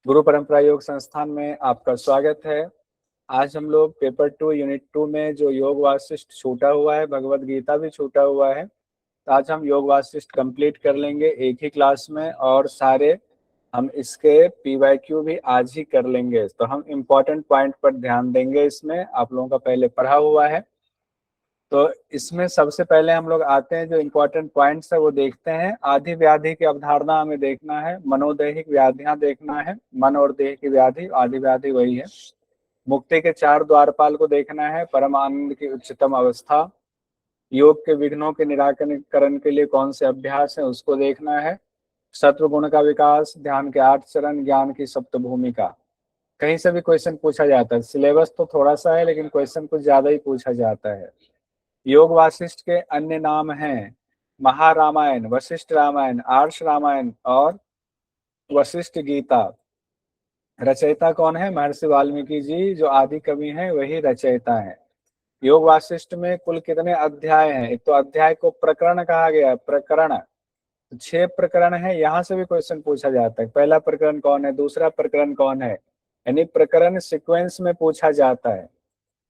गुरु परंपरा योग संस्थान में आपका स्वागत है। आज हम लोग पेपर 2 यूनिट 2 में जो योग वासिष्ठ छूटा हुआ है, भगवत गीता भी छूटा हुआ है, तो आज हम योग वासिष्ठ कंप्लीट कर लेंगे एक ही क्लास में और सारे हम इसके पीवाईक्यू भी आज ही कर लेंगे। तो हम इम्पोर्टेंट पॉइंट पर ध्यान देंगे। इसमें आप लोगों का पहले पढ़ा हुआ है, तो इसमें सबसे पहले हम लोग आते हैं, जो इम्पोर्टेंट पॉइंट्स है वो देखते हैं। आदि व्याधि की अवधारणा हमें देखना है, मनोदैहिक व्याधियां देखना है, मन और देह की व्याधि, आदि व्याधि वही है। मुक्ति के 4 द्वारपाल को देखना है, परम आनंद की उच्चतम अवस्था, योग के विघ्नों के निराकरण के लिए कौन से अभ्यास है उसको देखना है, सत्व गुण का विकास, ध्यान के 8 चरण, ज्ञान की सप्त भूमिका। कहीं से भी क्वेश्चन पूछा जाता है, सिलेबस तो थोड़ा सा है लेकिन क्वेश्चन कुछ ज्यादा ही पूछा जाता है। योग वासिष्ठ के अन्य नाम हैं महारामायण, वशिष्ठ रामायण, आर्ष रामायण और वशिष्ठ गीता। रचयिता कौन है? महर्षि वाल्मीकि जी, जो आदि कवि हैं वही रचयिता है। योग वासिष्ठ में कुल कितने अध्याय हैं? एक तो अध्याय को प्रकरण कहा गया है, प्रकरण 6 प्रकरण है। यहाँ से भी क्वेश्चन पूछा जाता है, पहला प्रकरण कौन है, दूसरा प्रकरण कौन है, यानी प्रकरण सीक्वेंस में पूछा जाता है।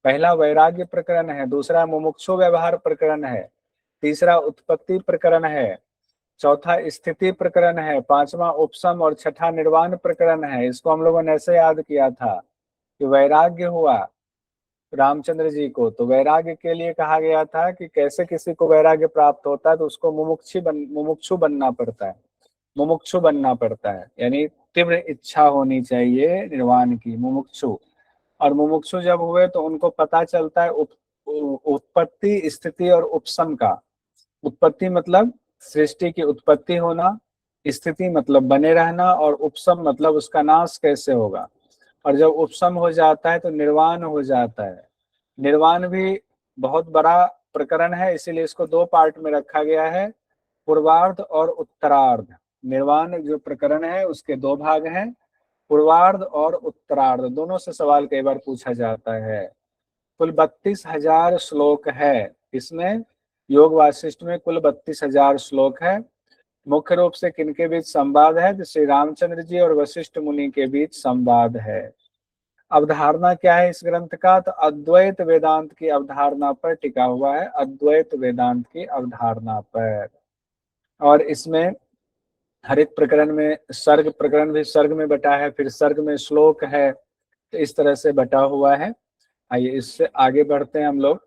पहला वैराग्य प्रकरण है, दूसरा मुमुक्षु व्यवहार प्रकरण है, तीसरा उत्पत्ति प्रकरण है, चौथा स्थिति प्रकरण है, पांचवा उपसम और छठा निर्वाण प्रकरण है। इसको हम लोगों ने ऐसे याद किया था कि वैराग्य हुआ रामचंद्र जी को, तो वैराग्य के लिए कहा गया था कि कैसे किसी को वैराग्य प्राप्त होता है, तो उसको मुमुक्षु बनना पड़ता है। मुमुक्षु बनना पड़ता है यानी तीव्र इच्छा होनी चाहिए निर्वाण की, मुमुक्षु। और मुमुक्षु जब हुए तो उनको पता चलता है उत्पत्ति, स्थिति और उपशम का। उत्पत्ति मतलब सृष्टि की उत्पत्ति होना, स्थिति मतलब बने रहना, और उपशम मतलब उसका नाश कैसे होगा। और जब उपशम हो जाता है तो निर्वाण हो जाता है। निर्वाण भी बहुत बड़ा प्रकरण है, इसीलिए इसको 2 पार्ट में रखा गया है, पूर्वार्ध और उत्तरार्ध। निर्वाण जो प्रकरण है उसके 2 भाग हैं, पूर्वार्ध और उत्तरार्ध। दोनों से सवाल कई बार पूछा जाता है। कुल 32,000 श्लोक है इसमें, योग वासिष्ठ में कुल 32,000 श्लोक है। मुख्य रूप से किनके बीच संवाद है? तो श्री रामचंद्र जी और वशिष्ठ मुनि के बीच संवाद है। अवधारणा क्या है इस ग्रंथ का? तो अद्वैत वेदांत की अवधारणा पर टिका हुआ है, अद्वैत वेदांत की अवधारणा पर। और इसमें हर एक प्रकरण में सर्ग, प्रकरण भी सर्ग में बटा है, फिर सर्ग में श्लोक है, तो इस तरह से बटा हुआ है। आइए इससे आगे बढ़ते हैं हम लोग।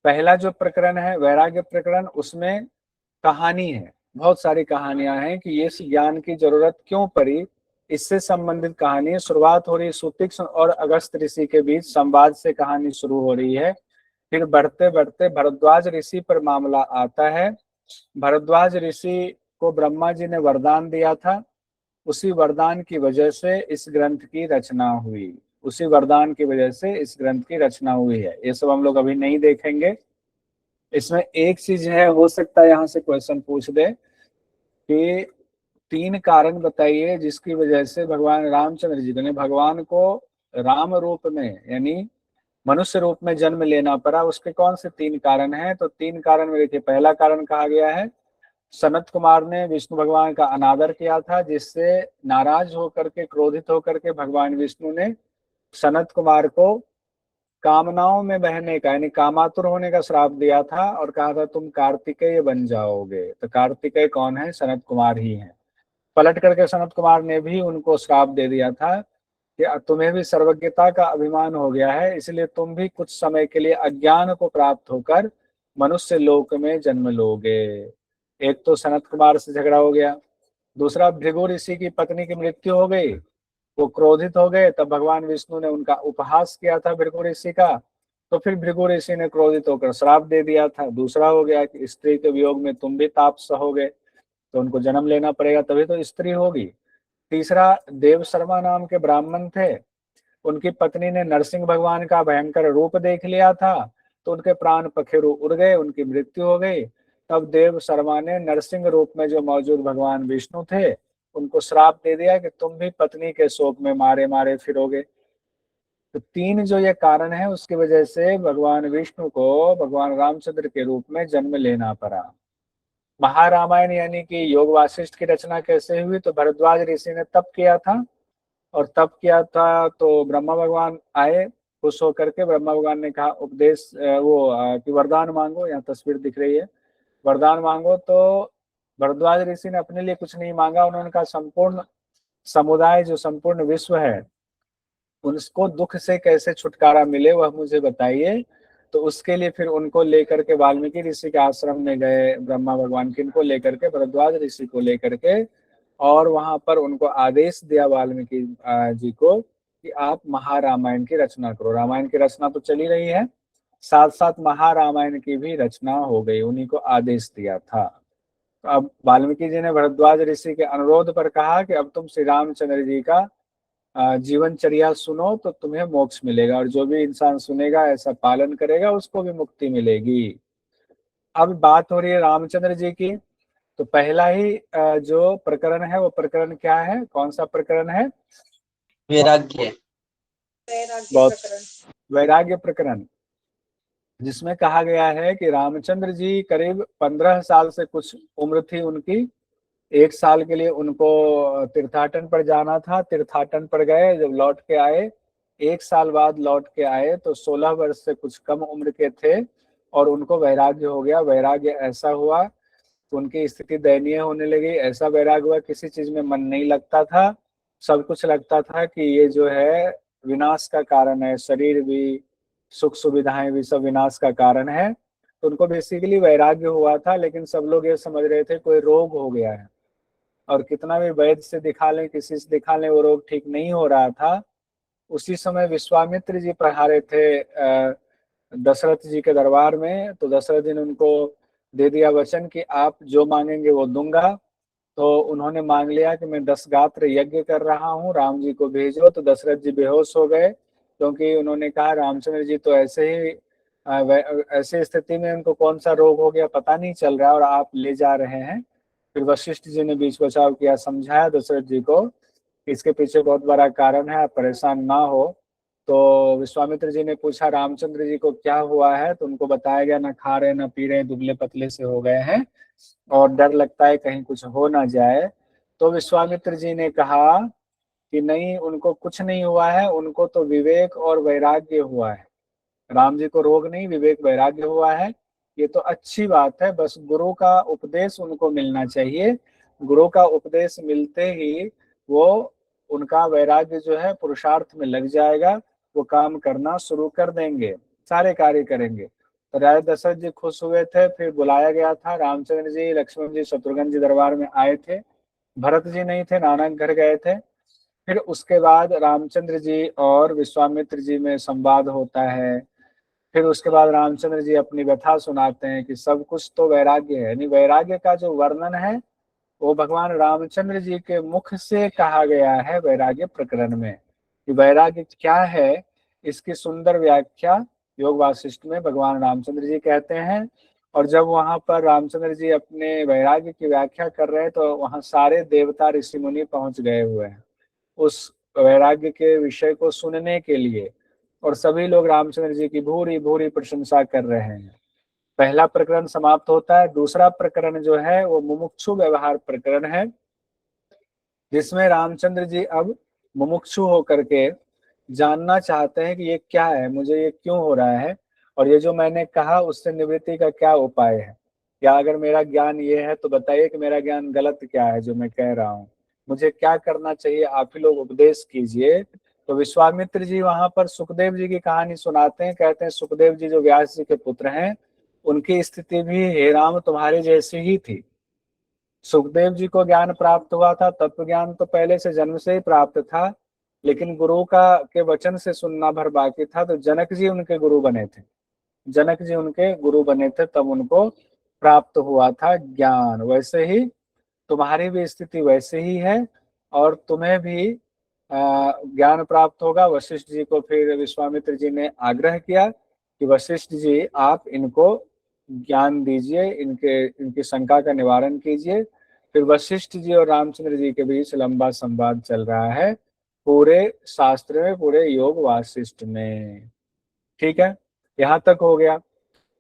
पहला जो प्रकरण है वैराग्य प्रकरण, उसमें कहानी है, बहुत सारी कहानियां हैं कि ये ज्ञान की जरूरत क्यों पड़ी, इससे संबंधित कहानी। शुरुआत हो रही है सुतीक्ष्ण और अगस्त ऋषि के बीच संवाद से, कहानी शुरू हो रही है। फिर बढ़ते बढ़ते भरद्वाज ऋषि पर मामला आता है। भरद्वाज ऋषि को ब्रह्मा जी ने वरदान दिया था, उसी वरदान की वजह से इस ग्रंथ की रचना हुई, उसी वरदान की वजह से इस ग्रंथ की रचना हुई है। ये सब हम लोग अभी नहीं देखेंगे। इसमें एक चीज है, हो सकता है यहाँ से क्वेश्चन पूछ दे कि 3 कारण बताइए जिसकी वजह से भगवान रामचंद्र जी ने भगवान को राम रूप में यानी मनुष्य रूप में जन्म लेना पड़ा। उसके कौन से 3 कारण हैं? तो 3 कारण में देखिए, पहला कारण कहा गया है सनत कुमार ने विष्णु भगवान का अनादर किया था, जिससे नाराज होकर के, क्रोधित होकर के भगवान विष्णु ने सनत कुमार को कामनाओं में बहने का यानी कामातुर होने का श्राप दिया था और कहा था तुम कार्तिकेय बन जाओगे। तो कार्तिकेय कौन है? सनत कुमार ही है। पलट करके सनत कुमार ने भी उनको श्राप दे दिया था कि तुम्हें भी सर्वज्ञता का अभिमान हो गया है, इसलिए तुम भी कुछ समय के लिए अज्ञान को प्राप्त होकर मनुष्य लोक में जन्म लोगे। एक तो सनत कुमार से झगड़ा हो गया, दूसरा भृगु ऋषि की पत्नी की मृत्यु हो गई, वो क्रोधित हो गए, तब भगवान विष्णु ने उनका उपहास किया था भृगु ऋषि का, तो फिर भृगु ऋषि ने क्रोधित होकर श्राप दे दिया था। दूसरा हो गया कि स्त्री के वियोग में तुम भी ताप सहोगे, तो उनको जन्म लेना पड़ेगा तभी तो स्त्री होगी। तीसरा, देव शर्मा नाम के ब्राह्मण थे, उनकी पत्नी ने नरसिंह भगवान का भयंकर रूप देख लिया था, तो उनके प्राण पखेरु उड़ गए, उनकी मृत्यु हो गई। तब देव शर्मा ने नरसिंह रूप में जो मौजूद भगवान विष्णु थे उनको श्राप दे दिया कि तुम भी पत्नी के शोक में मारे मारे फिरोगे। तो 3 जो ये कारण है उसकी वजह से भगवान विष्णु को भगवान रामचंद्र के रूप में जन्म लेना पड़ा। महारामायण यानी कि योग वासिष्ठ की रचना कैसे हुई? तो भरद्वाज ऋषि ने तप किया था और तब किया था तो ब्रह्मा भगवान आए खुश होकर के। ब्रह्मा भगवान ने कहा उपदेश कि वरदान मांगो, यहाँ तस्वीर दिख रही है, वरदान मांगो। तो भरद्वाज ऋषि ने अपने लिए कुछ नहीं मांगा, उन्होंने कहा संपूर्ण समुदाय जो संपूर्ण विश्व है उसको दुख से कैसे छुटकारा मिले वह मुझे बताइए। तो उसके लिए फिर उनको लेकर के वाल्मीकि ऋषि के आश्रम में गए ब्रह्मा भगवान, किनको लेकर के, भरद्वाज ऋषि को लेकर के। और वहां पर उनको आदेश दिया वाल्मीकि जी को कि आप महारामायण की रचना करो। रामायण की रचना तो चली रही है, साथ साथ महारामायण की भी रचना हो गई, उन्हीं को आदेश दिया था। तो अब वाल्मीकि जी ने भरद्वाज ऋषि के अनुरोध पर कहा कि अब तुम श्री रामचंद्र जी का जीवनचर्या सुनो तो तुम्हें मोक्ष मिलेगा, और जो भी इंसान सुनेगा ऐसा पालन करेगा उसको भी मुक्ति मिलेगी। अब बात हो रही है रामचंद्र जी की। तो पहला ही जो प्रकरण है वो प्रकरण क्या है, कौन सा प्रकरण है? वैराग्य। बहुत वैराग्य प्रकरण, जिसमें कहा गया है कि रामचंद्र जी करीब 15 साल से कुछ उम्र थी उनकी। 1 साल के लिए उनको तीर्थाटन पर जाना था, तीर्थाटन पर गए, जब लौट के आए 1 साल बाद लौट के आए तो 16 वर्ष से कुछ कम उम्र के थे और उनको वैराग्य हो गया। वैराग्य ऐसा हुआ, उनकी स्थिति दयनीय होने लगी। ऐसा वैराग्य हुआ किसी चीज में मन नहीं लगता था, सब कुछ लगता था कि ये जो है विनाश का कारण है, शरीर भी, सुख सुविधाएं भी सब विनाश का कारण है। तो उनको बेसिकली वैराग्य हुआ था, लेकिन सब लोग ये समझ रहे थे कोई रोग हो गया है, और कितना भी वैद्य से दिखा लें, किसी से दिखा लें, वो रोग ठीक नहीं हो रहा था। उसी समय विश्वामित्र जी पधारे थे दशरथ जी के दरबार में। तो दशरथ जी ने उनको दे दिया वचन कि आप जो मांगेंगे वो दूंगा। तो उन्होंने मांग लिया कि मैं 10 गात्र यज्ञ कर रहा हूँ, राम जी को भेजो। तो दशरथ जी बेहोश हो गए, क्योंकि उन्होंने कहा रामचंद्र जी तो ऐसे ही ऐसे स्थिति में उनको कौन सा रोग हो गया पता नहीं चल रहा है और आप ले जा रहे हैं। फिर वशिष्ठ जी ने बीच बचाव किया, समझाया दशरथ जी को कि इसके पीछे बहुत बड़ा कारण है, आप परेशान ना हो। तो विश्वामित्र जी ने पूछा रामचंद्र जी को क्या हुआ है, तो उनको बताया गया ना खा रहे ना पी रहे, दुबले पतले से हो गए हैं और डर लगता है कहीं कुछ हो ना जाए। तो विश्वामित्र जी ने कहा कि नहीं, उनको कुछ नहीं हुआ है, उनको तो विवेक और वैराग्य हुआ है। राम जी को रोग नहीं, विवेक वैराग्य हुआ है। ये तो अच्छी बात है, बस गुरु का उपदेश उनको मिलना चाहिए। गुरु का उपदेश मिलते ही वो उनका वैराग्य जो है पुरुषार्थ में लग जाएगा, वो काम करना शुरू कर देंगे, सारे कार्य करेंगे। तो राजा दशरथ जी खुश हुए थे। फिर बुलाया गया था, रामचंद्र जी, लक्ष्मण जी, शत्रुघ्न जी दरबार में आए थे। भरत जी नहीं थे, नानक घर गए थे। फिर उसके बाद रामचंद्र जी और विश्वामित्र जी में संवाद होता है। फिर उसके बाद रामचंद्र जी अपनी व्यथा सुनाते हैं कि सब कुछ तो वैराग्य है। यानी वैराग्य का जो वर्णन है वो भगवान रामचंद्र जी के मुख से कहा गया है वैराग्य प्रकरण में, कि वैराग्य क्या है। इसकी सुंदर व्याख्या योग वासिष्ठ में भगवान रामचंद्र जी कहते हैं। और जब वहां पर रामचंद्र जी अपने वैराग्य की व्याख्या कर रहे हैं तो वहां सारे देवता ऋषि मुनि पहुंच गए हुए हैं उस वैराग्य के विषय को सुनने के लिए, और सभी लोग रामचंद्र जी की भूरी भूरी प्रशंसा कर रहे हैं। पहला प्रकरण समाप्त होता है। दूसरा प्रकरण जो है वो मुमुक्षु व्यवहार प्रकरण है, जिसमें रामचंद्र जी अब मुमुक्षु होकर के जानना चाहते हैं कि ये क्या है, मुझे ये क्यों हो रहा है, और ये जो मैंने कहा उससे निवृत्ति का क्या उपाय है। या अगर मेरा ज्ञान ये है तो बताइए कि मेरा ज्ञान गलत क्या है जो मैं कह रहा हूँ, मुझे क्या करना चाहिए, आप ही लोग उपदेश कीजिए। तो विश्वामित्र जी वहां पर सुखदेव जी की कहानी सुनाते हैं, कहते हैं सुखदेव जी जो व्यास जी के पुत्र हैं, उनकी स्थिति भी हे राम तुम्हारे जैसी ही थी। सुखदेव जी को ज्ञान प्राप्त हुआ था, तत्व ज्ञान तो पहले से जन्म से ही प्राप्त था, लेकिन गुरु का के वचन से सुनना भर बाकी था। तो जनक जी उनके गुरु बने थे, जनक जी उनके गुरु बने थे, तब उनको प्राप्त हुआ था ज्ञान। वैसे ही तुम्हारी भी स्थिति वैसे ही है, और तुम्हें भी ज्ञान प्राप्त होगा। वशिष्ठ जी को फिर विश्वामित्र जी ने आग्रह किया कि वशिष्ठ जी आप इनको ज्ञान दीजिए, इनके इनकी शंका का निवारण कीजिए। फिर वशिष्ठ जी और रामचंद्र जी के बीच लंबा संवाद चल रहा है पूरे शास्त्र में, पूरे योग वासिष्ठ में। ठीक है, यहाँ तक हो गया।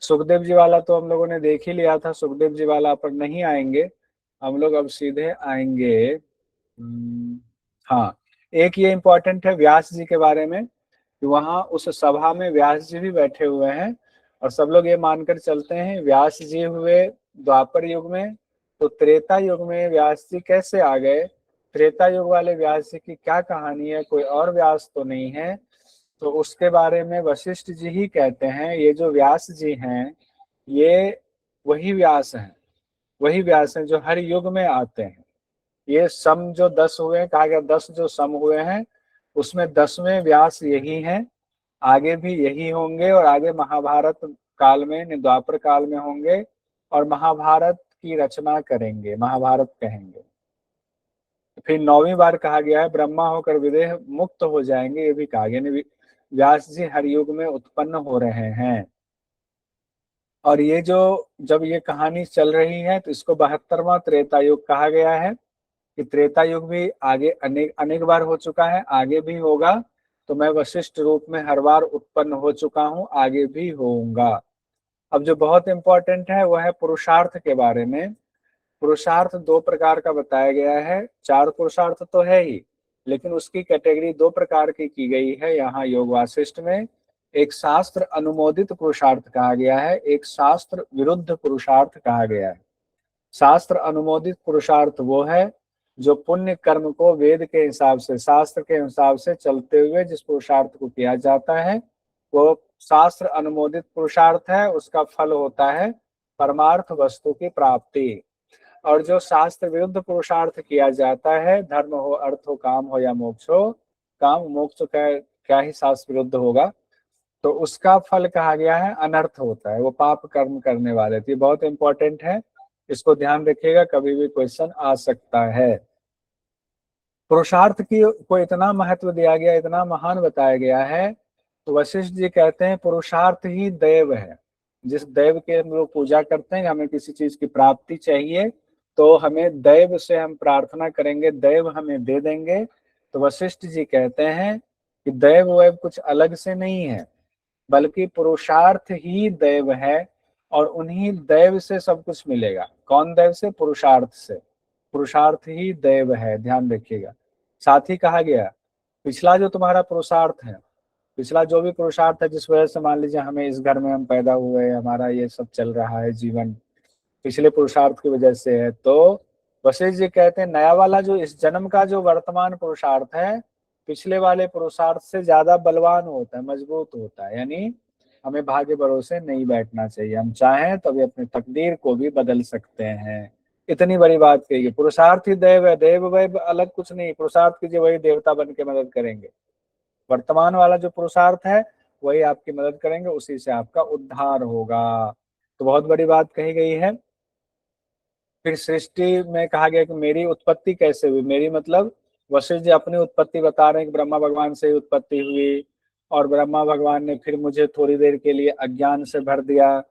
सुखदेव जी वाला तो हम लोगों ने देख ही लिया था, सुखदेव जी वाला पर नहीं आएंगे हम लोग, अब सीधे आएंगे हाँ, एक ये इंपॉर्टेंट है व्यास जी के बारे में कि वहां उस सभा में व्यास जी भी बैठे हुए हैं, और सब लोग ये मानकर चलते हैं व्यास जी हुए द्वापर युग में, तो त्रेता युग में व्यास जी कैसे आ गए, त्रेता युग वाले व्यास जी की क्या कहानी है, कोई और व्यास तो नहीं है। तो उसके बारे में वशिष्ठ जी ही कहते हैं ये जो व्यास जी हैं ये वही व्यास हैं, वही व्यास हैं जो हर युग में आते हैं। ये सम जो 10 हुए हैं, कहा गया 10 जो सम हुए हैं उसमें 10वें व्यास यही हैं, आगे भी यही होंगे, और आगे महाभारत काल में, द्वापर काल में होंगे और महाभारत की रचना करेंगे, महाभारत कहेंगे। फिर 9वीं बार कहा गया है ब्रह्मा होकर विदेह मुक्त हो जाएंगे, ये भी कहा गया, यानी व्यास जी हर युग में उत्पन्न हो रहे हैं। और ये जो जब ये कहानी चल रही है तो इसको 72वां त्रेता युग कहा गया है, कि त्रेता युग भी आगे अनेक अनेक बार हो चुका है, आगे भी होगा, तो मैं वशिष्ठ रूप में हर बार उत्पन्न हो चुका हूँ, आगे भी होऊंगा। अब जो बहुत इंपॉर्टेंट है वह है पुरुषार्थ के बारे में। पुरुषार्थ 2 प्रकार का बताया गया है, 4 पुरुषार्थ तो है ही, लेकिन उसकी कैटेगरी 2 प्रकार की गई है यहाँ योग वासिष्ठ में। एक शास्त्र अनुमोदित पुरुषार्थ कहा गया है, एक शास्त्र विरुद्ध पुरुषार्थ कहा गया है। शास्त्र अनुमोदित पुरुषार्थ वो है जो पुण्य कर्म को वेद के हिसाब से, शास्त्र के हिसाब से चलते हुए जिस पुरुषार्थ को किया जाता है वो शास्त्र अनुमोदित पुरुषार्थ है, उसका फल होता है परमार्थ वस्तु की प्राप्ति। और जो शास्त्र विरुद्ध पुरुषार्थ किया जाता है, धर्म हो, अर्थ हो, काम हो या मोक्ष हो, काम मोक्ष का क्या ही शास्त्र विरुद्ध होगा, तो उसका फल कहा गया है अनर्थ होता है, वो पाप कर्म करने वाले। तो ये बहुत इंपॉर्टेंट है, इसको ध्यान रखिएगा, कभी भी क्वेश्चन आ सकता है। पुरुषार्थ की को इतना महत्व दिया गया, इतना महान बताया गया है, तो वशिष्ठ जी कहते हैं पुरुषार्थ ही दैव है। जिस दैव के हम लोग पूजा करते हैं, हमें किसी चीज की प्राप्ति चाहिए तो हमें दैव से हम प्रार्थना करेंगे, दैव हमें दे देंगे। तो वशिष्ठ जी कहते हैं कि दैव वैव कुछ अलग से नहीं है, बल्कि पुरुषार्थ ही दैव है, और उन्हीं दैव से सब कुछ मिलेगा। कौन दैव से? पुरुषार्थ से। पुरुषार्थ ही दैव है, ध्यान रखिएगा। साथ ही कहा गया पिछला जो तुम्हारा पुरुषार्थ है, पिछला जो भी पुरुषार्थ है जिस वजह से मान लीजिए हमें इस घर में हम पैदा हुए, हमारा ये सब चल रहा है जीवन, पिछले पुरुषार्थ की वजह से है, तो वशिष्ठ जी कहते हैं नया वाला जो इस जन्म का जो वर्तमान पुरुषार्थ है पिछले वाले पुरुषार्थ से ज्यादा बलवान होता है, मजबूत होता है। यानी हमें भाग्य भरोसे नहीं बैठना चाहिए, हम चाहें तभी अपनी तकदीर को भी बदल सकते हैं। इतनी बड़ी बात कही, पुरुषार्थ ही दैव है, दैव वैव अलग कुछ नहीं, पुरुषार्थ कीजिए वही देवता बन के मदद करेंगे। वर्तमान वाला जो पुरुषार्थ है वही आपकी मदद करेंगे, उसी से आपका उद्धार होगा। तो बहुत बड़ी बात कही गई है। फिर सृष्टि में कहा गया कि मेरी उत्पत्ति कैसे हुई, मेरी मतलब वशिष्ठ जी अपनी उत्पत्ति बता रहे हैं कि ब्रह्मा भगवान से ही उत्पत्ति हुई, और ब्रह्मा भगवान ने फिर मुझे थोड़ी देर के लिए अज्ञान से भर दिया,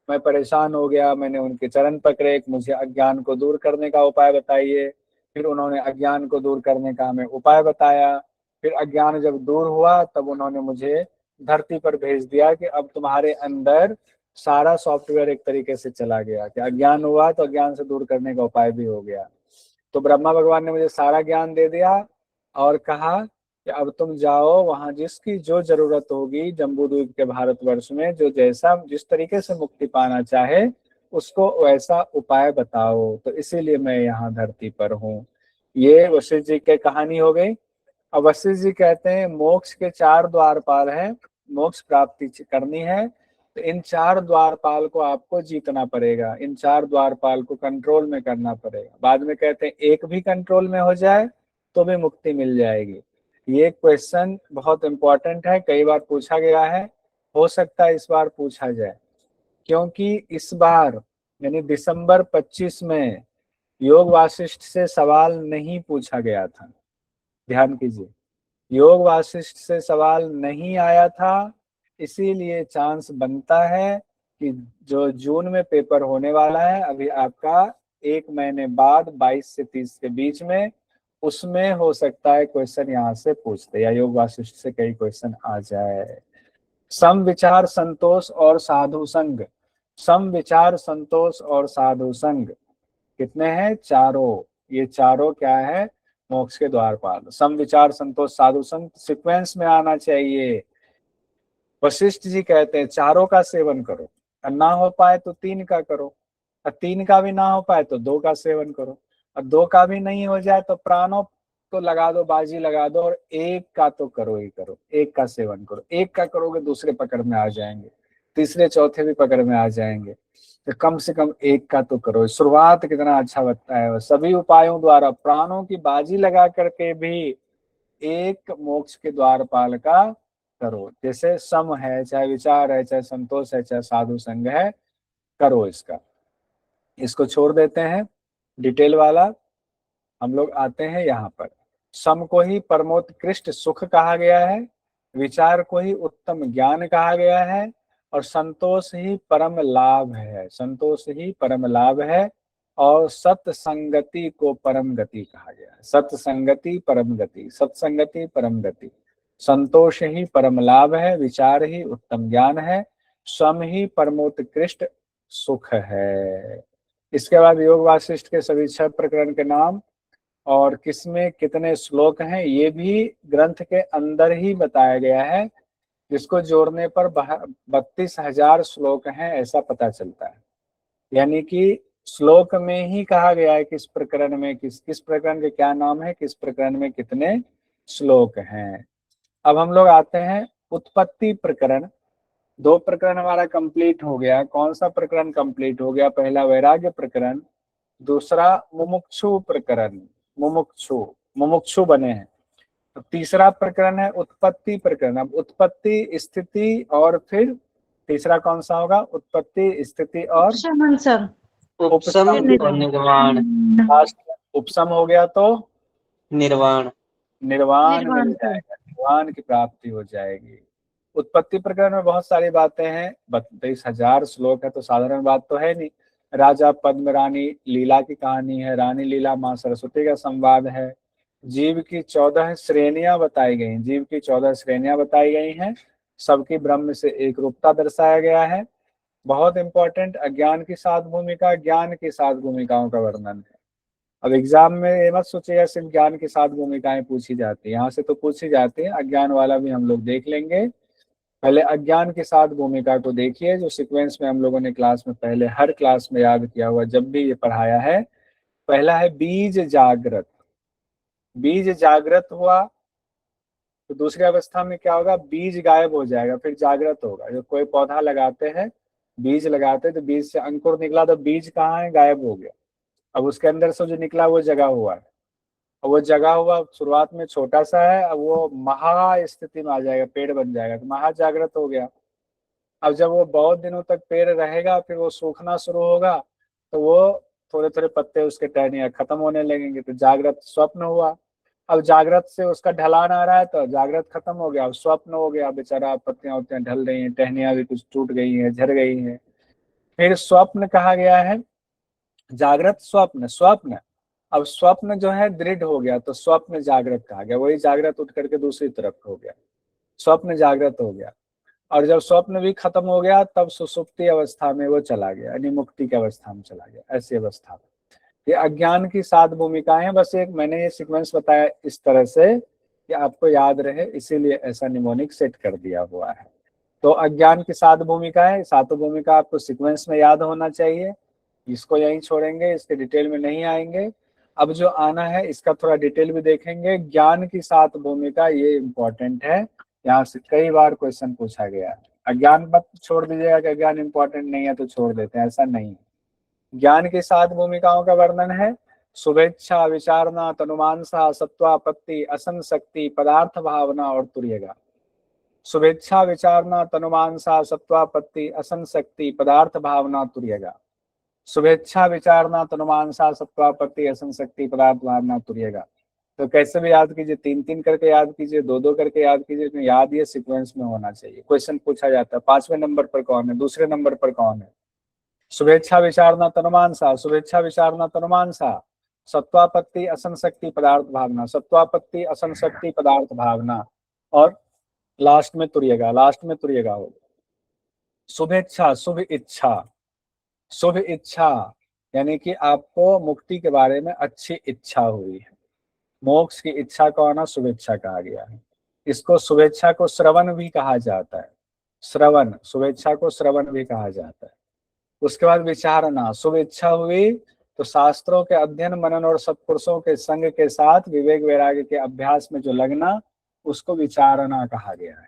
मैं परेशान हो गया, मैंने उनके चरण पकड़े कि मुझे अज्ञान को दूर करने का उपाय बताइए। फिर उन्होंने अज्ञान को दूर करने का हमें उपाय बताया। फिर अज्ञान जब दूर हुआ तब उन्होंने मुझे धरती पर भेज दिया कि अब तुम्हारे अंदर सारा सॉफ्टवेयर एक तरीके से चला गया, कि अज्ञान हुआ तो अज्ञान से दूर करने का उपाय भी हो गया। तो ब्रह्मा भगवान ने मुझे सारा ज्ञान दे दिया और कहा कि अब तुम जाओ वहां जिसकी जो जरूरत होगी जम्बूद्वीप के भारतवर्ष में, जो जैसा जिस तरीके से मुक्ति पाना चाहे उसको वैसा उपाय बताओ। तो इसीलिए मैं यहाँ धरती पर हूँ। ये वशिष्ठ जी की कहानी हो गई। अब वशिष्ठ जी कहते हैं मोक्ष के 4 द्वारपाल हैं, मोक्ष प्राप्ति करनी है तो इन 4 द्वारपाल को आपको जीतना पड़ेगा, इन 4 द्वारपाल को कंट्रोल में करना पड़ेगा। बाद में कहते हैं एक भी कंट्रोल में हो जाए तो भी मुक्ति मिल जाएगी। ये क्वेश्चन बहुत इंपॉर्टेंट है, कई बार पूछा गया है, हो सकता है इस बार पूछा जाए, क्योंकि इस बार यानी दिसंबर 25 में योग वासिष्ठ से सवाल नहीं पूछा गया था। ध्यान कीजिए, योग वासिष्ठ से सवाल नहीं आया था, इसीलिए चांस बनता है कि जो जून में पेपर होने वाला है अभी आपका 1 महीने बाद 22 से 30 के बीच में, उसमें हो सकता है क्वेश्चन यहाँ से पूछते या योग वासिष्ठ से कई क्वेश्चन आ जाए। सम विचार संतोष और साधु संग, सम विचार संतोष और साधु संग कितने हैं? चारों। ये चारों क्या है? मोक्ष के द्वारपाल। सम विचार संतोष साधु संग सीक्वेंस में आना चाहिए। वशिष्ठ जी कहते हैं चारों का सेवन करो, और ना हो पाए तो 3 का करो, और 3 का भी ना हो पाए तो 2 का सेवन करो, और 2 का भी नहीं हो जाए तो प्राणों तो लगा दो, बाजी लगा दो, और 1 का तो करो ही करो, 1 का सेवन करो। 1 का करोगे दूसरे पकड़ में आ जाएंगे, तीसरे चौथे भी पकड़ में आ जाएंगे, तो कम से कम 1 का तो करो। शुरुआत कितना अच्छा बताया है, सभी उपायों द्वारा प्राणों की बाजी लगा करके भी एक मोक्ष के द्वारपाल का करो। जैसे सम है, चाहे विचार है, चाहे संतोष है, चाहे साधु संग है, करो इसका। इसको छोड़ देते हैं डिटेल वाला, हम लोग आते हैं यहाँ पर। सम को ही परमोत्कृष्ट सुख कहा गया है, विचार को ही उत्तम ज्ञान कहा गया है, और संतोष ही परम लाभ है, संतोष ही परम लाभ है, और सत्संगति को परम गति कहा गया है। सत्संगति परम गति, सत्संगति परम गति। संतोष ही परम लाभ है, विचार ही उत्तम ज्ञान है, सम ही परमोत्कृष्ट सुख है। इसके बाद योग वासिष्ठ के सभी 6 प्रकरण के नाम और किसमें कितने श्लोक हैं ये भी ग्रंथ के अंदर ही बताया गया है, जिसको जोड़ने पर 32,000 श्लोक हैं ऐसा पता चलता है। यानी कि श्लोक में ही कहा गया है किस प्रकरण में किस प्रकरण के क्या नाम है, किस प्रकरण में कितने श्लोक हैं। अब हम लोग आते हैं उत्पत्ति प्रकरण। 2 प्रकरण हमारा कंप्लीट हो गया। कौन सा प्रकरण कंप्लीट हो गया? पहला वैराग्य प्रकरण, दूसरा मुमुक्षु प्रकरण। मुमुक्षु बने हैं। तो तीसरा प्रकरण है उत्पत्ति प्रकरण। अब उत्पत्ति, स्थिति और फिर तीसरा कौन सा होगा? उत्पत्ति, स्थिति और उपशम और निर्वाण। उपशम हो गया तो निर्वाण निर्वाण मिल जाएगा, निर्वाण की प्राप्ति हो जाएगी। उत्पत्ति प्रकरण में बहुत सारी बातें हैं, 32,000 श्लोक है तो साधारण बात तो है नहीं। राजा पद्म रानी लीला की कहानी है, रानी लीला माँ सरस्वती का संवाद है। जीव की 14 श्रेणियां बताई गई, जीव की 14 श्रेणियां बताई गई हैं। सबकी ब्रह्म से एक रूपता दर्शाया गया है। बहुत इंपॉर्टेंट, अज्ञान की 7 भूमिका, ज्ञान की 7 भूमिकाओं का वर्णन है। अब एग्जाम में ये मत सोचिएगा सिर्फ ज्ञान की 7 भूमिकाएं पूछी जाती है, यहाँ से तो पूछी जाती है, अज्ञान वाला भी हम लोग देख लेंगे। पहले अज्ञान की 7 भूमिका को देखिए, जो सीक्वेंस में हम लोगों ने क्लास में पहले हर क्लास में याद किया हुआ, जब भी ये पढ़ाया है। पहला है बीज जागृत। बीज जागृत हुआ तो दूसरी अवस्था में क्या होगा? बीज गायब हो जाएगा, फिर जागृत होगा। जब कोई पौधा लगाते हैं, बीज लगाते हैं तो बीज से अंकुर निकला तो बीज कहाँ है? गायब हो गया। अब उसके अंदर से जो निकला वो जगा हुआ है, और वो जगा हुआ शुरुआत में छोटा सा है, अब वो महा स्थिति में आ जाएगा, पेड़ बन जाएगा, तो महाजागृत हो गया। अब जब वो बहुत दिनों तक पेड़ रहेगा, फिर वो सूखना शुरू होगा, तो वो थोड़े थोड़े पत्ते उसके टहनियाँ खत्म होने लगेंगे, तो जागृत स्वप्न हुआ। अब जागृत से उसका ढलान आ रहा है तो जागृत खत्म हो गया, अब स्वप्न हो गया। बेचारा पत्तियां उत्तियां ढल रही हैं, टहनियां भी कुछ टूट गई हैं, झड़ गई हैं। फिर स्वप्न कहा गया है, जागृत स्वप्न, स्वप्न। अब स्वप्न जो है दृढ़ हो गया तो स्वप्न जागृत कहा गया, वही जागृत उठ करके दूसरी तरफ हो गया, स्वप्न जागृत हो गया। और जब स्वप्न भी खत्म हो गया तब सुसुप्ति अवस्था में वो चला गया, यानी मुक्ति की अवस्था में चला गया, ऐसी अवस्था में। ये अज्ञान की 7 भूमिकाएं हैं। बस एक मैंने ये सीक्वेंस बताया इस तरह से कि आपको याद रहे, इसीलिए ऐसा निमोनिक सेट कर दिया हुआ है। तो अज्ञान की 7 भूमिकाएं, 7 भूमिका आपको सीक्वेंस में याद होना चाहिए। इसको यहीं छोड़ेंगे, इसके डिटेल में नहीं आएंगे। अब जो आना है इसका थोड़ा डिटेल भी देखेंगे। ज्ञान की 7 भूमिका, ये इंपॉर्टेंट है, यहाँ से कई बार क्वेश्चन पूछा गया है। अज्ञान मत छोड़ दीजिएगा कि अज्ञान इंपॉर्टेंट नहीं है तो छोड़ देते हैं, ऐसा नहीं। ज्ञान की 7 भूमिकाओं का वर्णन है। शुभेच्छा, विचारणा, तनुमानसा, सत्वापत्ति, असंशक्ति, पदार्थ भावना और तुर्यगा। शुभेच्छा, विचारणा, तनुमानसा, सत्वापत्ति, असंशक्ति, पदार्थ भावना, तुर्यगा। शुभेच्छा, विचारणा, तनुमानसा, सत्वापत्ति, असंशक्ति, पदार्थ भावना, तुर्यगा। तो कैसे भी याद कीजिए, 3-3 करके याद कीजिए, 2-2 करके याद कीजिए, तो याद ये सीक्वेंस में होना चाहिए। क्वेश्चन पूछा जाता है 5वें नंबर पर कौन है, दूसरे नंबर पर कौन है? शुभेच्छा, विचारणा, तनुमानसा, शुभेच्छा, विचारणा, तनुमानसा, सत्वापत्ति, असंशक्ति, पदार्थ भावना, सत्वापत्ति, असंशक्ति, पदार्थ भावना, और लास्ट में तुर्यगा, लास्ट में तुर्यगा होगा। शुभेच्छा, शुभ इच्छा, शुभ इच्छा यानी कि आपको मुक्ति के बारे में अच्छी इच्छा हुई है। मोक्ष की इच्छा को आना शुभेच्छा कहा गया है। इसको शुभेच्छा को श्रवण भी कहा जाता है, श्रवण, शुभेच्छा को श्रवण भी कहा जाता है। उसके बाद विचारना, शुभेच्छा हुई तो शास्त्रों के अध्ययन मनन और सत्पुरुषों के संग के साथ विवेक वैराग्य के अभ्यास में जो लगना, उसको विचारना कहा गया है।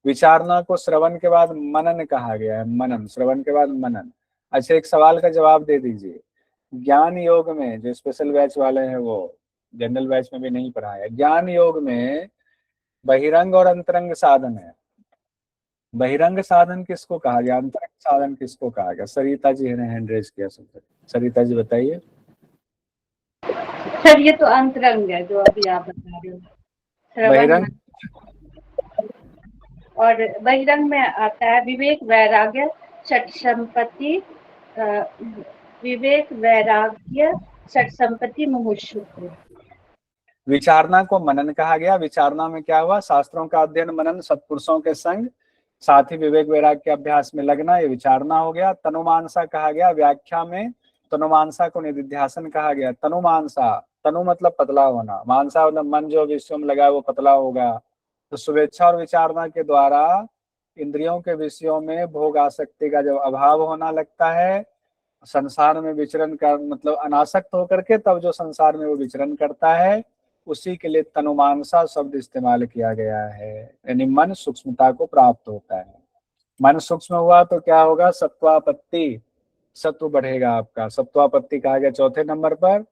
विचारना को श्रवण के बाद मनन कहा गया है, मनन, श्रवण के बाद मनन। अच्छा, एक सवाल का जवाब दे दीजिए। ज्ञान योग में, जो स्पेशल बैच वाले हैं वो जनरल बैच में भी नहीं पढ़ाया, ज्ञान योग में बहिरंग और अंतरंग साधन है। बहिरंग साधन किसको कहा गया, अंतरंग साधन किसको कहा गया? सरिता जी ने हैंड रेज किया सबसे। सरिता जी बताइए। सर ये तो अंतरंग है जो अभी आप बता रहे हो, बहिरंग और बहिरंग में आता है विवेक वैराग्य षट संपत्ति, विवेक वैराग्य षट संपत्ति मुमुक्षु। विचारना को मनन कहा गया। विचारना में क्या हुआ? शास्त्रों का अध्ययन मनन, सत्पुरुषों के संग, साथ ही विवेक वैराग्य के अभ्यास में लगना, ये विचारना हो गया। तनुमानसा कहा गया, व्याख्या में तनुमानसा को निधिध्यासन कहा गया। तनुमानसा, तनु मतलब पतला होना, मानसा मतलब मन जो विषयों में लगा है वो पतला होगा। तो शुभेच्छा और विचारना के द्वारा इंद्रियों के विषयों में भोग आसक्ति का जब अभाव होना लगता है, संसार में विचरण का मतलब अनासक्त होकर के तब जो संसार में वो विचरण करता है, उसी के लिए तनुमानसा शब्द इस्तेमाल किया गया है। यानी मन सूक्ष्मता को प्राप्त होता है। मन सूक्ष्म हुआ तो क्या होगा? सत्वापत्ति, सत्व बढ़ेगा आपका, सत्वापत्ति कहा गया चौथे नंबर पर।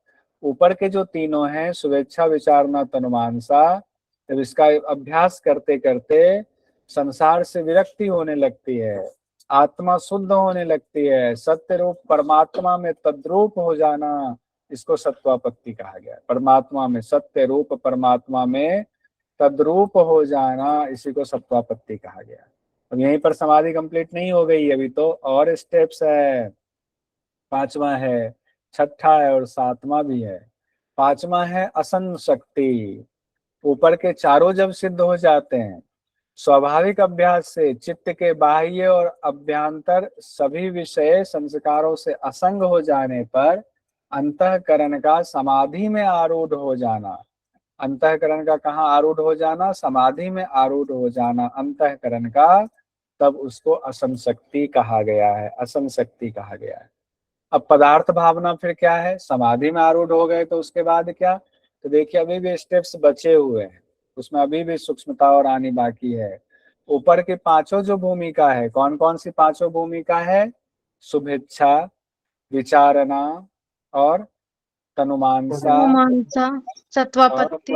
ऊपर के जो तीनों हैं, शुभेच्छा विचारना तनुमानसा, जब इसका अभ्यास करते करते संसार से विरक्ति होने लगती है, आत्मा शुद्ध होने लगती है, सत्य रूप परमात्मा में तद्रूप हो जाना, इसको सत्वापत्ति कहा गया। परमात्मा में, सत्य रूप परमात्मा में तद्रूप हो जाना, इसी को सत्वापत्ति कहा गया। अब यहीं पर समाधि कंप्लीट नहीं हो गई, अभी तो और स्टेप्स है। पांचवा है, छठा है और सातवां भी है। पांचवा है असन शक्ति। ऊपर के चारों जब सिद्ध हो जाते हैं, स्वाभाविक अभ्यास से चित्त के बाह्य और अभ्यंतर सभी विषय संस्कारों से असंग हो जाने पर अंतःकरण का समाधि में आरूढ़ हो जाना। अंतःकरण का कहाँ आरूढ़ हो जाना? समाधि में आरूढ़ हो जाना अंतःकरण का, तब उसको असंशक्ति कहा गया है, असंशक्ति कहा गया है। अब पदार्थ भावना फिर क्या है? समाधि में आरूढ़ हो गए तो उसके बाद क्या? तो देखिए अभी भी स्टेप्स बचे हुए हैं, उसमें अभी भी सूक्ष्मता और आनी बाकी है। ऊपर की पांचों जो भूमिका है, कौन कौन सी पांचों भूमिका है? शुभेच्छा, विचारना और तनुमानसा, सत्वापत्ति,